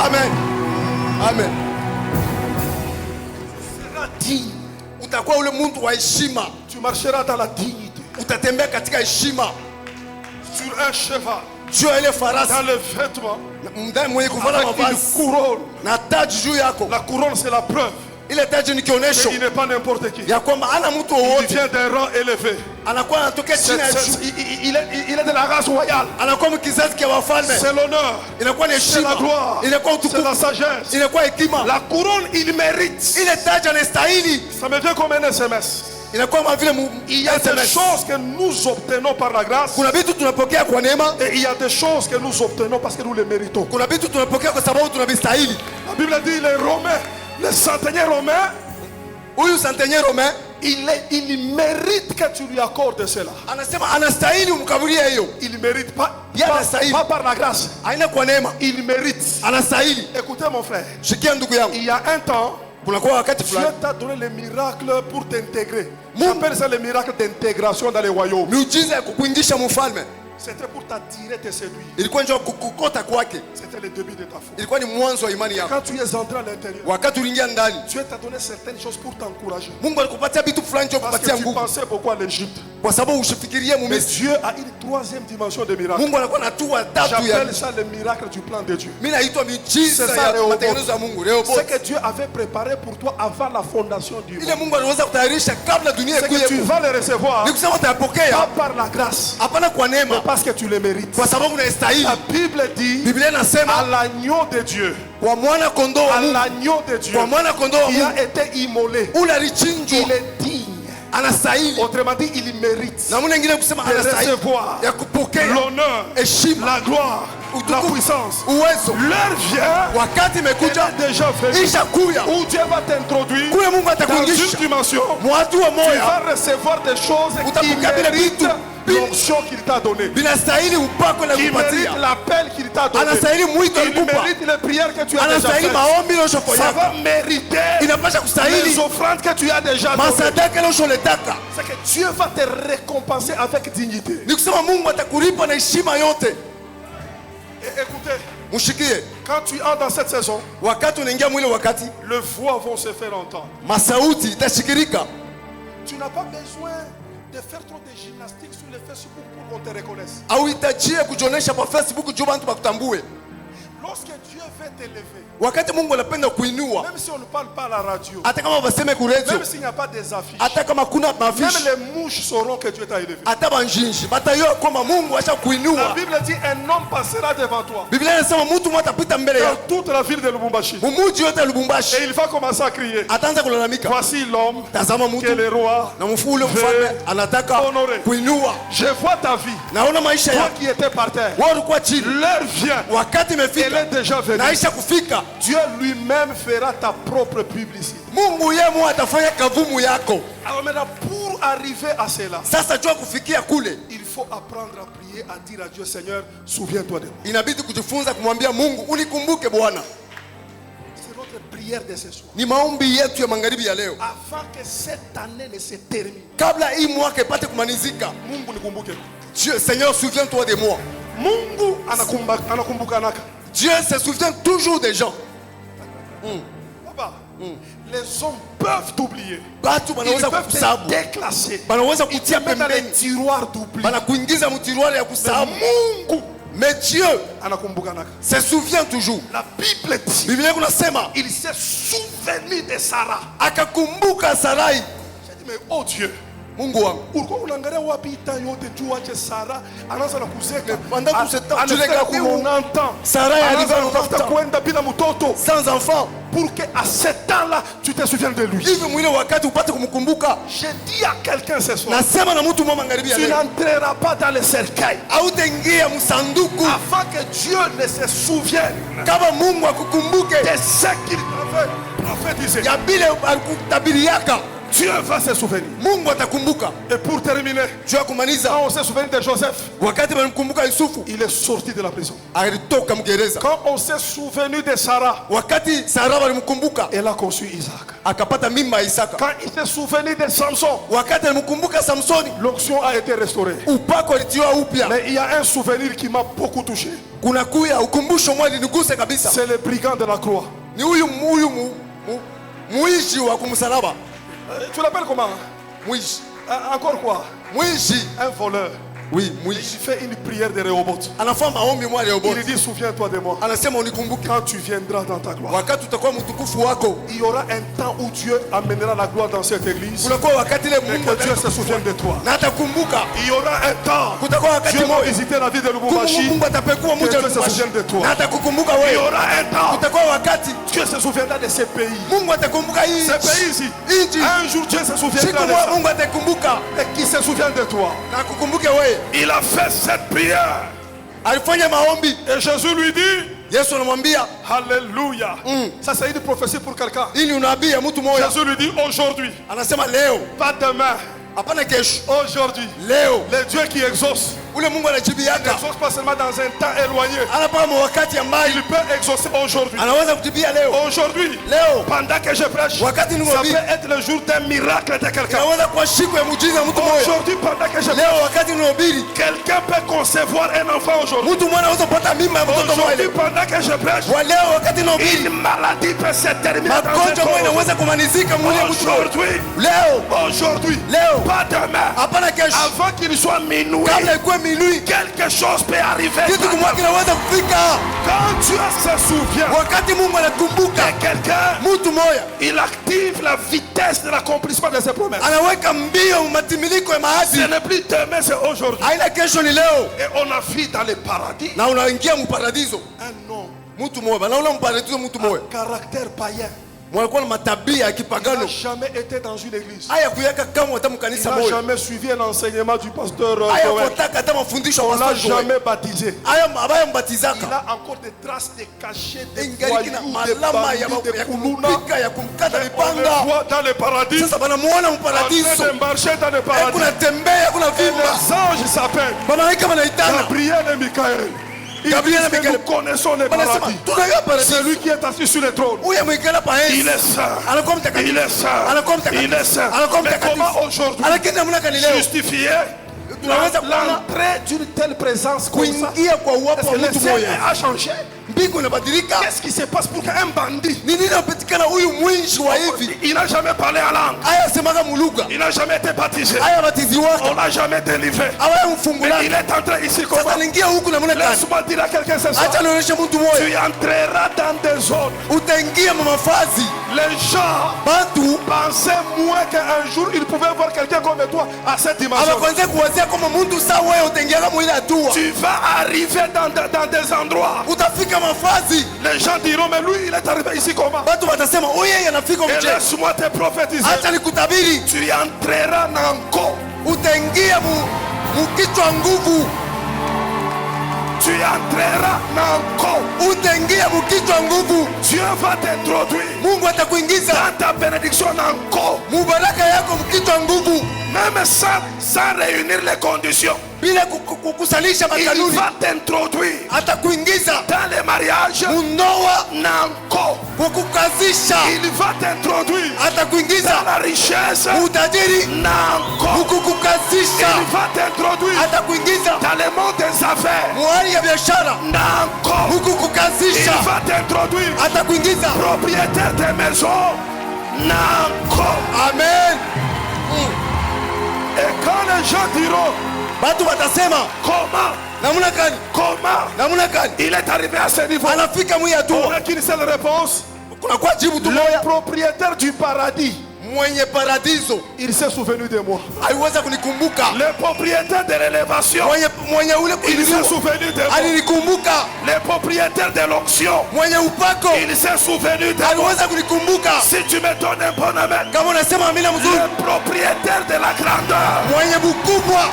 Amen. Amen. Utakuwa ule mtu wa heshima, Tu marcheras dans la dignité. utatembea katika heshima Sur un cheval, juu ya ile farasi dans les vêtements, ndani mwenye kuvala avec une mavazi couronne. na taji juu yako. La couronne, c'est la preuve Ile taji ni kionyesho qu'il n'est pas n'importe qui. ya kwamba ana mtu Il wowote vient d'un rang élevé. anakuwa anatokea chini ya juu, Il est de la race royale. anakuwa mkizazi kia wafalme. C'est l'honneur, Inakuwa ni c'est la heshima, gloire, inakuwa c'est la utukufu, sagesse. inakuwa hekima. La couronne, il mérite. Ile taji anastahili, Ça me vient comme un SMS. inakuwa kama vile Il y a des SMS. choses que nous obtenons par la grâce Kuna vitu tunapokea kwa neema, et il y a des choses que nous obtenons parce que nous les méritons. kuna vitu tunapokea kwa sababu tunavistahili. La Bible dit les Romains, les centeniers romains, Huyu centenier romain il mérite que tu lui accordes cela. anasema anastahili umkaburie hiyo, Il mérite pas, Yeah, anastahili. pas par la grâce. haina kwa neema, Il mérite. anastahili. Écoutez mon frère, Shikia ndugu yangu, il y a un temps, kunakuwa wakati Dieu fulani t'a donné les miracles pour t'intégrer. J'appelle ça les miracles d'intégration dans les royaumes. miujiza ya kukuingisha mfalme C'était pour t'attirer, te séduire. ilikuwa njoo kukukota kwake, C'était le début de ta foi. ilikuwa ni mwanzo wa imani yako. Quand tu es entré à l'intérieur, Wakati uliingia ndani, Dieu t'a donné certaines choses pour t'encourager. Mungu alikupatia vitu fulani njoo Parce que kupatia tu nguvu, pensais beaucoup à l'Égypte. kwa sababu ushifikirie Mais Misri. Dieu a une troisième dimension de miracles. Mungu anakuwa na hatua tatu ya J'appelle ça le miracle du plan de Dieu. mimi naitwa miujiza C'est ça, ya Rehoboth. matengenezo ya Mungu. Ce Rehoboth, que Dieu avait préparé pour toi avant la fondation du ile monde. Mungu aliweza kutayarisha kabla dunia C'est que tu ikuwepo, vas le recevoir ni kusema utayapokea pas par la grâce, hapana kwa mais neema, parce que tu le mérites. kwa sababu unastahili. La Bible dit Biblia à inasema l'agneau de Dieu, kwa mwana kondoo wa à Mungu, l'agneau de Dieu kwa mwana kondoo wa qui Mungu a été immolé. ule alichinjwa, Il est digne. anastahili. Autrement dit, il mérite Na mwana mwingine kusema de anastahili recevoir ya kupokea l'honneur, heshima, la gloire, la utukufu, puissance. uwezo. L'heure vient, Wakati elle imekuja, est déjà venue, isha kuya où Dieu va t'introduire kule Mungu dans une atakuingisha dimension. mwatu wa Tu moya, vas recevoir des choses qui Utapokea vile méritent vitu l'onction qu'il t'a donnée, vinastahili upako na qui mérite kupatia, l'appel qu'il t'a donné, anastahili mwito il alikupa, mérite les prières que tu as déjà anastahili faites. maombi Ça uliyoshofanya, va mériter inapasha kustahili les offrandes que tu as déjà données. masadaka uliyosholetaka. C'est que Dieu va te récompenser avec dignité. Ni kusema Mungu atakulipa na heshima yote. Et écoutez, Mushikie, quand tu entres dans cette saison, wakati unaingia mwile, wakati les voix vont se faire entendre. masauti itashikirika. Tu n'as pas besoin de faire trop de gymnastique sur le Facebook pour qu'on te reconnaisse. Hauhitajie kujionyesha kwa Facebook juu watu bakutambue. Lorsque Dieu veut t'élever, Wakati Mungu anapenda kuinua, même si on ne parle pas à la radio, hata kama waseme ku radio, même s'il n'y a pas des affiches, hata kama kuna même mafishi, les mouches sauront que Dieu t'a élevé. hata banjinji batayo kwamba Mungu asha La kuinua. Bible dit un homme passera devant toi Biblia inasema mtu mmoja atapita mbele dans yako toute la ville de Lubumbashi mumuji yote ya Lubumbashi, et il va commencer à crier, ataanza kulalamika, voici l'homme tazama que mtu le roi na mfule mfalme anataka honorer. kuinua. Je vois ta vie, Naona maisha toi yako, qui étais par terre, wewe ulikuwa chini, l'heure vient, wakati elle imefika, est déjà venue. naisha kufika. Dieu lui-même fera ta propre publicité. Mungu yeye mwenyewe atafanya kavumu yako. Alors maintenant, pour arriver à cela, Sasa jua kufikia kule, il faut apprendre à prier, à dire à Dieu, Seigneur, souviens-toi de moi. inabidi kujifunza kumwambia Mungu, unikumbuke Bwana. C'est notre prière de ce soir. Ni maombi yetu ya magharibi ya leo, Avant que cette année ne se termine, kabla hii mwaka ipate kumalizika. Mungu nikumbuke. Dieu, Seigneur, souviens-toi de moi. Mungu anakumbukanaka. Dieu se souvient toujours des gens. Papa, les hommes peuvent t'oublier. Batu Ils banaweza peuvent te kukusahabu, déclasser. banaweza Ils te kutia mettent dans les pembeni, tiroirs d'oubli. banakuingiza mtiroari ya Mais kusahabu. Mungu Mais Dieu anakumbukanaka. se souvient toujours. La Bible dit, Biblia kunasema il s'est souvenu de Sarah. akakumbuka Sarai. J'ai dit, mais oh Dieu, Mungu wangu, ulikuwa unaangalia wapi time yote juu ache Sara anaanza na kuzeka. pendant tout ce temps, tu Anafika regardes où kuonanta. Sarah est arrivée Anaanza en kutafuta temps. kwenda bila mtoto sans enfant, pour que à ce temps-là tu te souviennes de lui. hivi mwile wakati upate kumkumbuka. Je dis à quelqu'un ce soir, Nasema na mtu mwa magharibi ya tu leo, n'entreras pas dans le cercueil hautaingia msanduku avant que Dieu ne se souvienne kama Mungu akukumbuke de ce qu'il avait prophétisé. ya bile alikutabiriaka. Dieu va se souvenir. Mungu atakumbuka. Et pour terminer, Juu ya kumaliza, quand on s'est souvenu de Joseph, wakati walimkumbuka Yusufu il est sorti de la prison. alitoka mgereza. Quand on s'est souvenu de Sarah, Wakati Sara walimkumbuka elle a conçu Isaac. akapata mimba ya Isaka. Quand il s'est souvenu de Samson, Wakati alimkumbuka Samsoni, l'onction a été restaurée. upako alitiwa upya. Mais il y a un souvenir qui m'a beaucoup touché. Kuna kuya ukumbusho mmoja liniguse kabisa, C'est le brigand de la croix. ni huyu muishi wa kumsalaba. Tu l'appelles comment? Mwishi, Encore quoi? mwishi, Un voleur. oui, Il mwishi fait une prière de Rehoboth. anafanya maombi mwa leo Il bora, dit, souviens-toi de moi. anasema unikumbuke Quand tu viendras dans ta gloire, wakati utakuwa mtukufu wako. il y aura un temps où Dieu amènera la gloire dans cette église. Kunakuwa wakati ile Et Mungu que Dieu se souvienne de toi. na atakumbuka. Il y aura un temps. Kutakuwa wakati Dieu va moja visiter la vie de Lubumbashi. Mungu atapekua mji wa Que Dieu se Lubumbashi souvienne de toi. na atakukumbuka Il y wewe. aura un temps. Kutakuwa wakati Dieu se souviendra de ces pays. Mungu atakumbuka hii Ces pays ici. nchi. Un jour Dieu se Siku souviendra de moja ça. Mungu atakumbuka Et qui se souvient de toi. na kukumbuke wewe. Il a fait cette prière. Alifanya maombi, Et Jésus lui dit, Yesu anamwambia Alléluia. Ça c'est une prophétie pour quelqu'un. hii ni unabii ya mtu mmoja. Jésus lui dit, aujourd'hui, Anasema leo, pas demain, hapana kesho, aujourd'hui, leo. le Dieu qui exauce, Ule Mungu il anajibiaka, n'exauce pas seulement dans un temps éloigné. anapaa wakati ambayo Il peut exaucer aujourd'hui. anaweza kutibia leo. Aujourd'hui, Leo pendant que je prêche, wakati ça nimwambie, peut être le jour d'un miracle de quelqu'un. inaweza kuwa siku ya muujiza mtu mmoja. Aujourd'hui, pendant que je Leo prêche, wakati ninahubiri, quelqu'un peut concevoir un enfant aujourd'hui. mtu mmoja anaweza kupata mimba ya mtoto Aujourd'hui, mmoja. pendant que je prêche, Wa leo wakati ninahubiri, une maladie peut se terminer dans un magonjwa mmoja corps. inaweza kumalizika mwili mtu mmoja. Aujourd'hui, Leo, aujourd'hui, leo, pas demain, hapana kesho. avant qu'il soit minuit, Kabla ikuwe minuit, quelque chose peut arriver. kitu kimoja kinaweza kufika. Quand Dieu se souvient Wakati Mungu anakumbuka de quelqu'un, mtu mmoja, il active la vitesse de l'accomplissement de ses promesses. anaweka mbio matimiliko ya Ce mahadi. n'est plus demain, c'est aujourd'hui. Haina kesho, ni leo. Et on a vu dans le paradis Na unaingia mparadiso. un homme, Mtu mmoja, naona mparadiso mtu mmoja. caractère païen. Mwalikuwa na matabia ya Il n'a kipagano. jamais été dans une église. Haya kuyaka kama hata Il mkanisa n'a moja. jamais suivi un enseignement du pasteur Haya Joël. kutaka hata mafundisho On ya l'a pastor Joel. jamais baptisé. Haya abaya Il mbatizaka. a encore des traces de cachets, de Ingaliki na voyous, de malama ya bandits, de kuluna. kumpika ya kumkata On le mipanga. voit dans le paradis, Sasa banamuona en train mparadiso. de marcher dans le paradis. Kuna tembea, kuna Et vimba. les anges s'appellent Malaika wanaitana. Gabriel et Michael. Ils Gabriel disent et que Michael. nous connaissons le Wanasema paradis. tunajua paradiso. Celui qui est assis sur le trône. Huyu mwikala pa Il enzi. est saint. Anakuwa mtakatifu. Il est saint. Anakuwa mtakatifu. Il est saint. Anakuwa Mais mtakatifu. comment aujourd'hui Lakini namna gani leo justifier tunaweza kuona l'entrée d'une telle présence comme ça? kuingia kwa Est-ce uwapo que wa le mtu ciel mmoja? a changé? mbingu inabadilika. Qu'est-ce qui se passe pour qu'un bandit, Ni nini inapatikana huyu mwinji wa hivi? il n'a jamais parlé en langue, Aya semaga mulugha. il n'a jamais été baptisé, Aya batizi on wake. l'a jamais délivré. Aya Mais mfungulani. il est entré ici Sasa comment? anaingia huku namna gani? Laisse-moi dire à quelqu'un ce soir. Acha nionyeshe mtu Tu mmoja. entreras dans des zones. Utaingia mamafazi. Les gens Batu pensaient moins qu'un jour ils pouvaient voir quelqu'un comme toi à cette dimension. abakonze kuwazia kama mtu sawa wewe utaingia kama ile hatua. Tu vas arriver dans des endroits. Utafika mafazi. Les gens diront, mais lui, il est arrivé ici comment? Watu watasema huyu yeye anafika Et mchezo. laisse-moi te prophétiser. Acha nikutabiri. Tu entreras Nanko. Utaingia mukichwa nguvu. Tu entreras Nanko. Utaingia mukichwa nguvu. Dieu va t'introduire Mungu atakuingiza dans ta bénédiction Nanko. mubaraka yako mkichwa nguvu. Même sans réunir les conditions. Bila kukusalisha Il makanuni. va t'introduire Atakuingiza dans les mariages mundoa Nanko. kukukazisha. Il va t'introduire dans Atakuingiza la richesse utajiri Nanko. kukukazisha. Il va t'introduire Atakuingiza dans le monde des affaires muhali ya biashara Nanko. Il kukukazisha. va t'introduire Atakuingiza. propriétaire des maisons Nanko. Amen. Et quand les gens diront Batu watasema comment, namna gani? Namna gani? il est arrivé à ce niveau, Anafika mwi on hatua. n'a qu'une seule réponse. Kuna kwa jibu tu Le moja. propriétaire du paradis, Mwenye paradiso il s'est souvenu de moi. aliweza kunikumbuka. Le propriétaire de l'élévation, Mwenye ule il s'est kuinuliwa souvenu de moi. alinikumbuka. Le propriétaire de l'onction, Mwenye upako il s'est souvenu de moi. aliweza kunikumbuka. Si tu me donnes un bon amen, Kama unasema amina mzuri. le propriétaire de la grandeur, Mwenye bukubwa,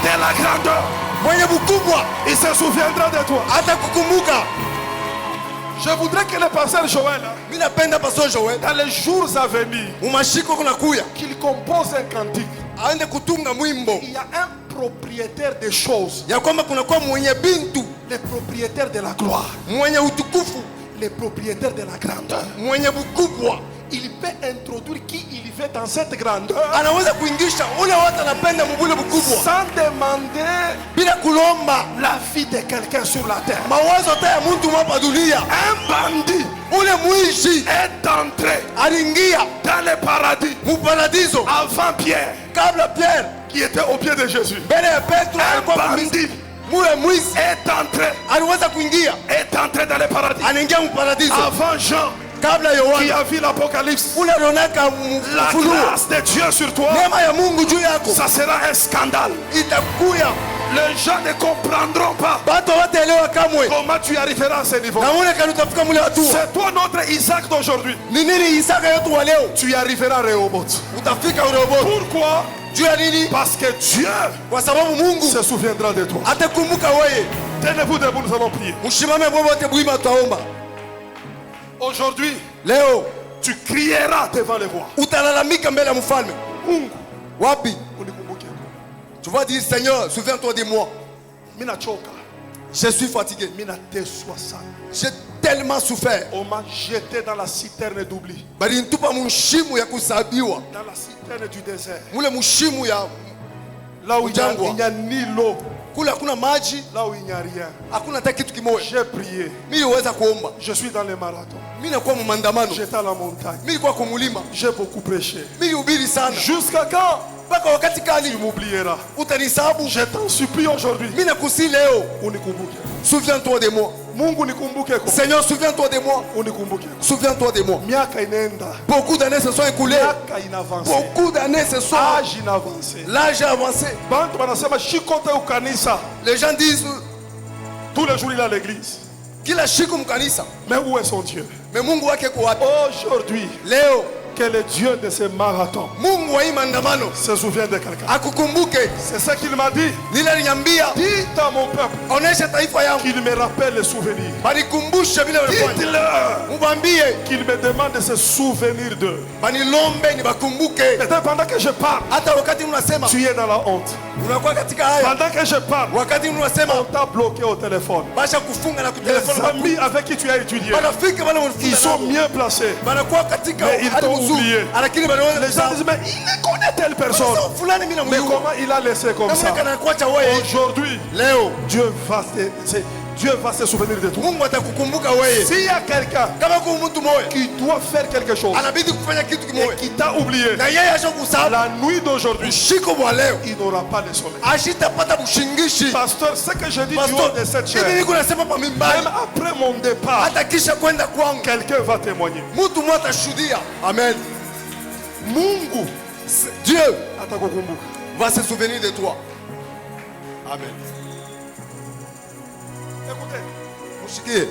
de la grandeur, mwenye bukubwa il se souviendra de toi. atakukumbuka. Je voudrais que le pasteur Joël, Mimi napenda Pastor Joel dans les jours à venir, umashiko kuna kuya qu'il compose un cantique. aende kutunga mwimbo Il y a un propriétaire des choses, ya kwamba kuna kwa mwenye bintu, le propriétaire de la gloire, mwenye utukufu, le propriétaire de la grandeur. mwenye bukubwa. Il peut introduire qui il veut dans cette grandeur Anaweza kuingisha ule watu anapenda mbule bukubwa sans demander bila kulomba la vie de quelqu'un sur la terre. mawazo hata ya mtu hapa dunia. Un bandit Ule mwishi est entré aliingia dans le paradis muparadiso avant Pierre, kabla Pierre, qui était au pied de Jésus. mbele ya Petro. Un Alikuwa bandit mule mwizi est entré aliweza kuingia, dans le paradis anaingia muparadiso avant Jean, kabla qui Yohana. a vu l'Apocalypse. Ule alionaka La mfunuo, grâce de Dieu sur toi, neema ya Mungu juu yako ça sera un scandale. itakuya. Les gens ne comprendront pas Batu hawataelewa kamwe comment tu arriveras à ce niveau. namuna kani utafika mule hatua. C'est toi notre Isaac d'aujourd'hui. Ni nini Isaka yetu wa leo? Tu y arriveras à Rehoboth. Utafika Rehoboth. Pourquoi? Juu ya nini? Parce que Dieu Kwa sababu Mungu se souviendra de toi. atakumbuka wewe. Tenez-vous debout, nous allons prier. Mshimame wote bwima tutaomba. Aujourd'hui, Leo tu crieras devant les rois. utalalamika mbele ya mfalme. Mungu, Wapi? unikumbuke. Tu vas dire Seigneur, souviens-toi de moi. Mina choka, Je suis fatigué. mina teswa sana. J'ai tellement souffert. On m'a jeté dans la citerne d'oubli, Bali nitupa mushimu ya kusabiwa. dans la citerne du désert. Mule mushimu ya Là où il Ujangwa. n'y a ni l'eau, kule hakuna maji, là où il n'y a rien. hakuna hata kitu kimoja. J'ai prié. Mimi niweza kuomba. Je suis dans les marathons. Mimi nakuwa mu maandamano. J'étais à la montagne. Mimi nilikuwa kumulima. J'ai beaucoup prêché. Mimi hubiri sana. Jusqu'à quand Mpaka wakati tu kali m'oublieras? utanisabu. Je t'en supplie aujourd'hui. Mimi nakusi leo. Unikumbuke. Souviens-toi de moi. Mungu nikumbuke kwa. Seigneur, souviens-toi de moi. Unikumbuke. Souviens-toi de moi. Miaka inaenda. Beaucoup d'années se sont écoulées. Miaka inavance. Beaucoup d'années se sont. Âge inavance. L'âge a avancé. Bantu wanasema shikote ukanisa. Les gens disent Tous les jours il est à l'église. kila siku mkanisa. Mais où est son Dieu? Mais Mungu wake kwa wapi? Aujourd'hui, Leo que le Dieu de ce marathon Mungu wa hii maandamano se souvient de quelqu'un. akukumbuke. C'est ça qu'il m'a dit. Nile aliniambia Dites à mon peuple onesha taifa yangu qu'il me rappelle les souvenirs. banikumbushe vile walifanya. Dites-leur Mubambie qu'il me demande de se souvenir d'eux. banilombe nibakumbuke. Peut-être pendant que je parle, Hata wakati mnasema tu es dans la honte. unakuwa katika haya, Pendant que je parle, wakati mnasema on t'a bloqué au téléphone. basha kufunga na Les kutelefona. amis avec qui tu as étudié, Banafika bana ils sont mieux placés. banakuwa katika Mais ils hali t'ont mzuri, oublié. lakini banaweza Les gens disent, mais il connaît telle personne. kusema fulani mimi Mais namjua. comment il a laissé comme Namna ça? kana kuacha wewe. Aujourd'hui, Leo Dieu va Dieu va se souvenir de toi. Mungu atakukumbuka wewe. S'il y a quelqu'un Kama kuna mtu mmoja qui doit faire quelque chose anabidi kufanya kitu et kimoja qui t'a oublié, na yeye ashakusahau, la nuit d'aujourd'hui, usiku wa leo il n'aura pas le sommeil. ashitapata bushingishi. Pasteur, ce que je dis du Pastor, haut de cette hivi chair, niko nasema pa mimbali, même après mon départ, hata kisha kwenda kwangu quelqu'un va témoigner. mtu mmoja atashuhudia. Amen. Mungu Dieu atakukumbuka. va se souvenir de toi. Amen. Écoutez, Mushikie,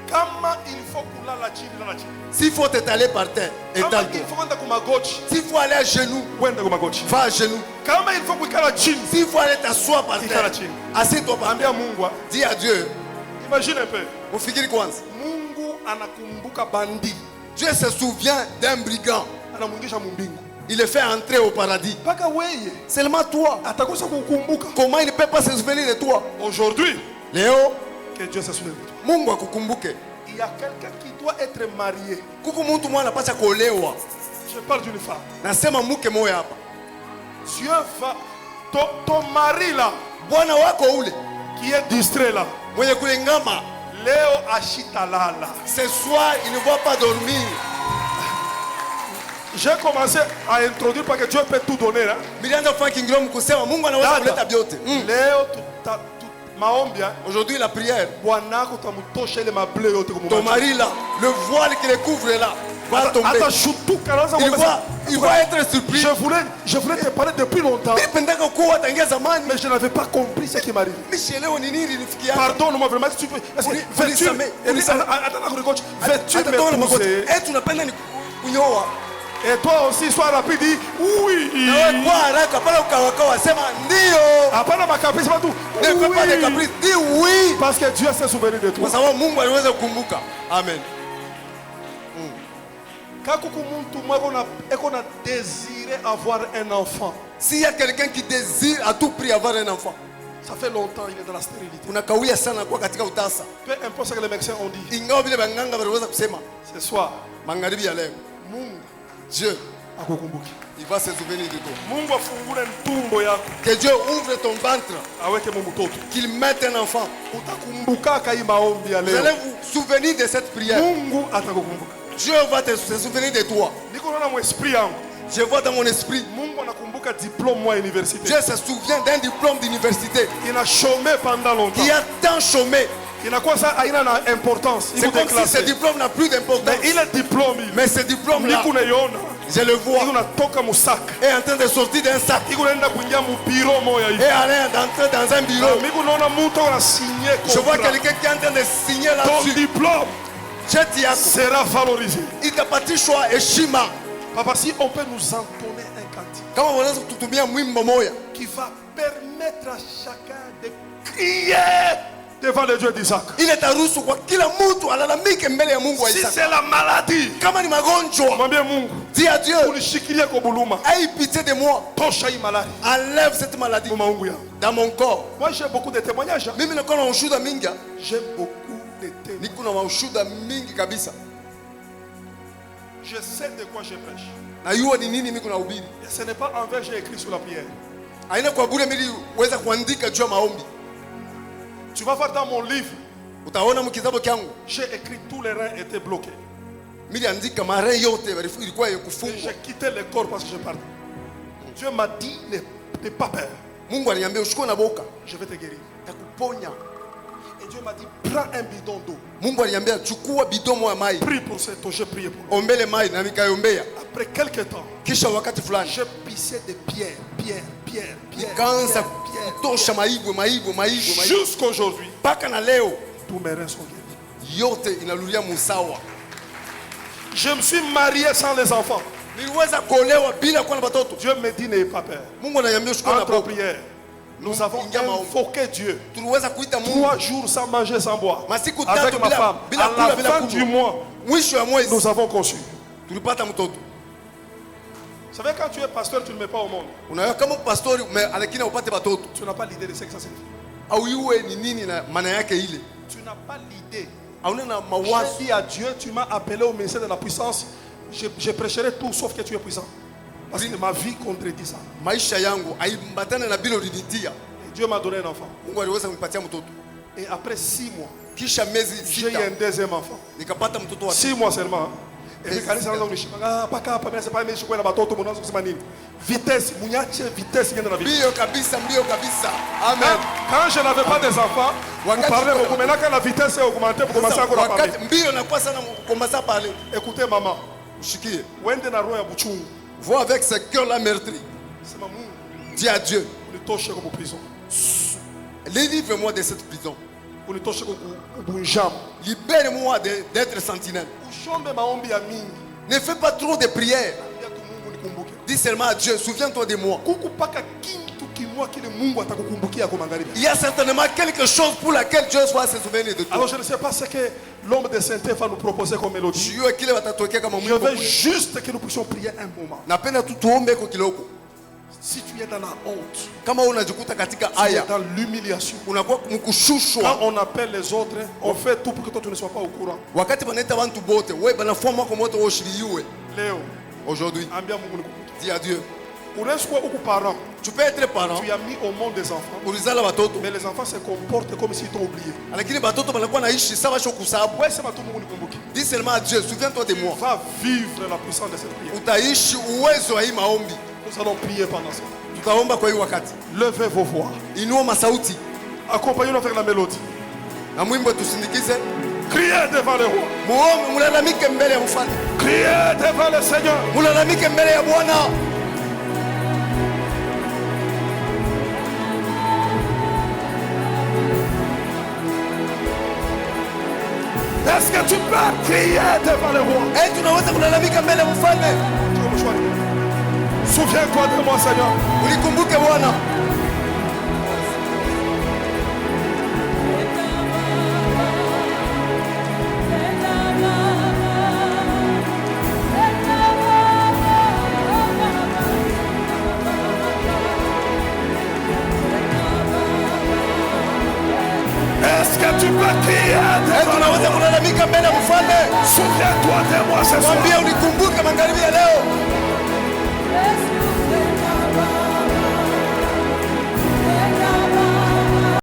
kama il faut kulala chini, lala chini. s'il faut t'étaler par terre, Kama étale-toi. il faut kwenda kumagochi, S'il faut aller à genoux, kwenda kumagochi. va à genoux. Kama il faut kuikala chini, S'il faut aller t'asseoir par Ikala terre, chini. assieds-toi par terre. ambia Mungu, Dis à Dieu, imagine un peu. ufikiri kwanza. Mungu anakumbuka bandi, Dieu se souvient d'un brigand. anamwingisha mumbingu. Il le fait entrer au paradis. Paka weye Seulement toi. atakosa kukumbuka. Comment il ne peut pas se souvenir de toi? Aujourd'hui, Leo, que Dieu se souvienne de toi. Mungu akukumbuke. Il y a quelqu'un qui doit être marié. Kuku mtu mwana anapaswa kuolewa. Je parle d'une femme. Nasema mke moja hapa. Dieu va, ton mari là, Bwana wako ule qui est distrait là, mwenye kulingama, Léo Achitalala. ce soir il ne va pas dormir. J'ai commencé à introduire parce que Dieu peut tout donner. Hein? Milianza kufanya kingilomu kusema Mungu anaweza kuleta vyote. Léo, maombi, hein? Aujourd'hui la prière. Bwanako tamutosha ile mablé yote Ton kumumaki. mari là, le voile qui le couvre là, va tomber. Attends, shutu kalaza Il va être surpris. Je voulais te parler depuis longtemps, Pendaka kuwa tangia zamani. mais je n'avais pas compris ce qui m'arrive. Michelewa ni nini ilifikia? Pardonne-moi vraiment, si tu peux. Est-ce que veux-tu me pousser? Eh, tunapenda ni kunyoa. Et toi aussi, sois rapide, dis oui. Na wewe kwa haraka pale ukawakawa sema ndio. Hapana makaprice watu. Ne fais pas de caprice, dis oui. Parce que Dieu s'est souvenu de toi. Kwa sababu Mungu aliweza kukumbuka. Amen. Kakuku muntu mwako na désiré avoir un enfant. S'il y a quelqu'un qui désire à tout prix avoir un enfant, Ça fait longtemps il est dans la stérilité. unakawia sana kwa katika utasa. Peu importe ce que les médecins ont dit. Ingawa vile banganga waliweza kusema Ce soir, magharibi ya leo, Mungu Dieu, akukumbuki. il va se souvenir de toi. Mungu afungule ntumbo yako Que Dieu ouvre ton ventre, aweke mu mtoto. qu'il mette un enfant. Utakumbukaka hii maombi ya Vous allez leo. vous souvenir de cette prière. Mungu atakukumbuka. Dieu va se souvenir de toi. Niko naona mu esprit yangu. Je vois dans mon esprit, Mungu anakumbuka diplôme moi université. Dieu se souvient d'un diplôme d'université Il a chômé pendant longtemps. qui a tant chômé. Inakuwa ça haina na importance. C'est comme si ce diplôme n'a plus d'importance. Mais il est diplôme. Mais ce diplôme-là, Niko naiona. je le vois, Iko natoka mu sac. est en train de sortir d'un sac Iko naenda kuingia mu bureau moya hivi. et aller d'entrer dans un bureau. Miko naona mtu ana signé Je vois contrat. quelqu'un qui est en train de signer Ton là-dessus. diplôme Chetiako, sera valorisé. il t'a parti choix et shima. Papa, si on peut nous entonner un cantique Kama wanaweza kututumia mwimbo moja qui va permettre à chacun de crier devant le Dieu d'Isaac. ile taruhusu kwa kila mtu alalamike mbele ya Mungu wa Si Isaka. c'est la maladie, Kama ni magonjwa, mwambie Mungu, dis à Dieu, unishikilie kwa buluma. aie pitié de moi, Tosha hii maladie enlève cette maladie kwa maungu yangu. dans mon corps. Moi j'ai beaucoup de témoignages. Hein. Mimi niko na ushuhuda mingi, J'ai beaucoup de témoignages. niko na ushuhuda mingi kabisa. Je sais de quoi je prêche. Najua ni nini mimi nahubiri. Et ce n'est pas envers j'ai écrit sur la prière. Haina kwa bure mimi weza kuandika juu ya maombi. Tu vas voir dans mon livre, Utaona mkitabu kyangu j'ai écrit tous les reins étaient bloqués. mimi andika mara yote ilikuwa ya Et kufungwa. j'ai quitté le corps parce que je partais. Dieu m'a dit, n'aie pas peur. Mungu aliniambia ushukue na boka, Je vais te guérir. takuponya. Et Dieu m'a dit, prends un bidon d'eau. Mungu aliniambia chukua bidomo ya mai, Prie pour cet eau, j'ai prié pour lui. ombele mai na nikaiombea. Après quelques temps, Kisha wakati fulani je pissais des pierres. kaanza kutosha maibwe. Jusqu'aujourd'hui, Mpaka na leo tous mes reins sont guéris. yote inalulia musawa. Je me suis marié sans les enfants. Niliweza kuolewa bila kuwa na watoto. Dieu me dit, n'aie pas peur. Mungu ananiambia ushukue na Entre boka. prières, nous avons Ingia maombi. invoqué Dieu. Tuliweza kuita Mungu 3 jours sans manger, sans boire. masiku Avec tatu ma femme. bila À kula la bila fin du kunywa. mois, Mwisho ya mwezi nous avons conçu. tulipata mtoto. Vous savez, quand tu es pasteur, tu ne mets pas au monde. Unaona kama pastori lakini upate watoto Tu n'as pas l'idée de ce que ça signifie. au iwe ni nini na maana yake ile. Tu n'as pas l'idée. Hauna na mawazo. J'ai dit à Dieu, tu m'as appelé au ministère de la puissance. Je prêcherai tout sauf que tu es puissant. Parce que ma vie contredit ça. Maisha yangu haimbatane na bila ulinitia. Et Dieu m'a donné un enfant. Mungu aliweza kunipatia mtoto. Et après 6 mois, Kisha miezi j'ai eu sita un deuxième enfant. nikapata mtoto wa 6 mois seulement. Et puis, Mais- quand il c'est pas mais je connais bateau mon kusema nini. Vitesse, munyache vitesse ngenda na vitesse. mbio kabisa. Amen. Quand je n'avais pas des enfants, vous Wakati- parlez beaucoup. Maintenant quand la vitesse est augmentée, vous commencez Sasa, encore à parler. wakati mbio nakuwa sana kukomasa pale. Écoutez maman, Shikie. wende na roho ya buchungu. Vois avec ce cœur là meurtri. C'est maman, Dis à Dieu, unitoshe comme prison. délivre-moi de cette prison. Unitoshe comme bunjam. Libère-moi d'être sentinelle. Ushombe maombi ya mingi. Ne fais pas trop de prières. Ambia tu Mungu nikumbuke. Dis seulement à Dieu, souviens-toi de moi. Kuku paka kintu kimwa kile Mungu atakukumbukia kwa magharibi. Il y a certainement quelque chose pour laquelle Dieu va se souvenir de toi. Alors je ne sais pas ce que l'homme de sainteté va nous proposer comme mélodie. Juu kile watatokea kama Je Mungu. veux juste que nous puissions prier un moment. Napenda tu tuombe kwa kiloko. Si tu es dans la honte, Kama unajikuta katika tu es haya, dans l'humiliation. unakuwa Quand mkushushwa. on appelle les autres, on fait tout pour que toi tu ne sois pas au courant. Wakati wanaita bantu bote, wewe banafua mwako moto woshiliwe. Léo, Aujourd'hui, ambia Mungu nikumbuke. dis à Dieu, Unaweza kuwa uko parent, tu peux être parent, tu as mis au monde des enfants, ulizala watoto, mais les enfants se comportent comme s'ils t'ont oublié. lakini watoto wanakuwa naishi sawa sho kusabu. Ouais, c'est ma tout Mungu nikumbuke. Dis seulement à Dieu, souviens-toi de moi. Va vivre la puissance de cette prière. Utaishi uwezo wa hii maombi. Nous allons prier pendant ce temps. Tutaomba kwa hii wakati. Levez vos voix. Inua masauti Accompagnez-nous avec la mélodie. na mwimbo tusindikize. Criez devant le roi. Muombe, mulalamike mbele ya mfalme. Criez devant le Seigneur. Mulalamike mbele ya Bwana. Est-ce que tu peux crier devant le roi? Tunaweza kulalamika mbele ya mfalme. Tu vas me choisir. Souviens-toi de moi, Seigneur. Ulikumbuke Bwana. Est-ce que tu peux crier devant le Tunaweza roi? kulalamika mbele ya mfalme. Souviens-toi de moi ce soir. Mwambie unikumbuke magharibi ya leo.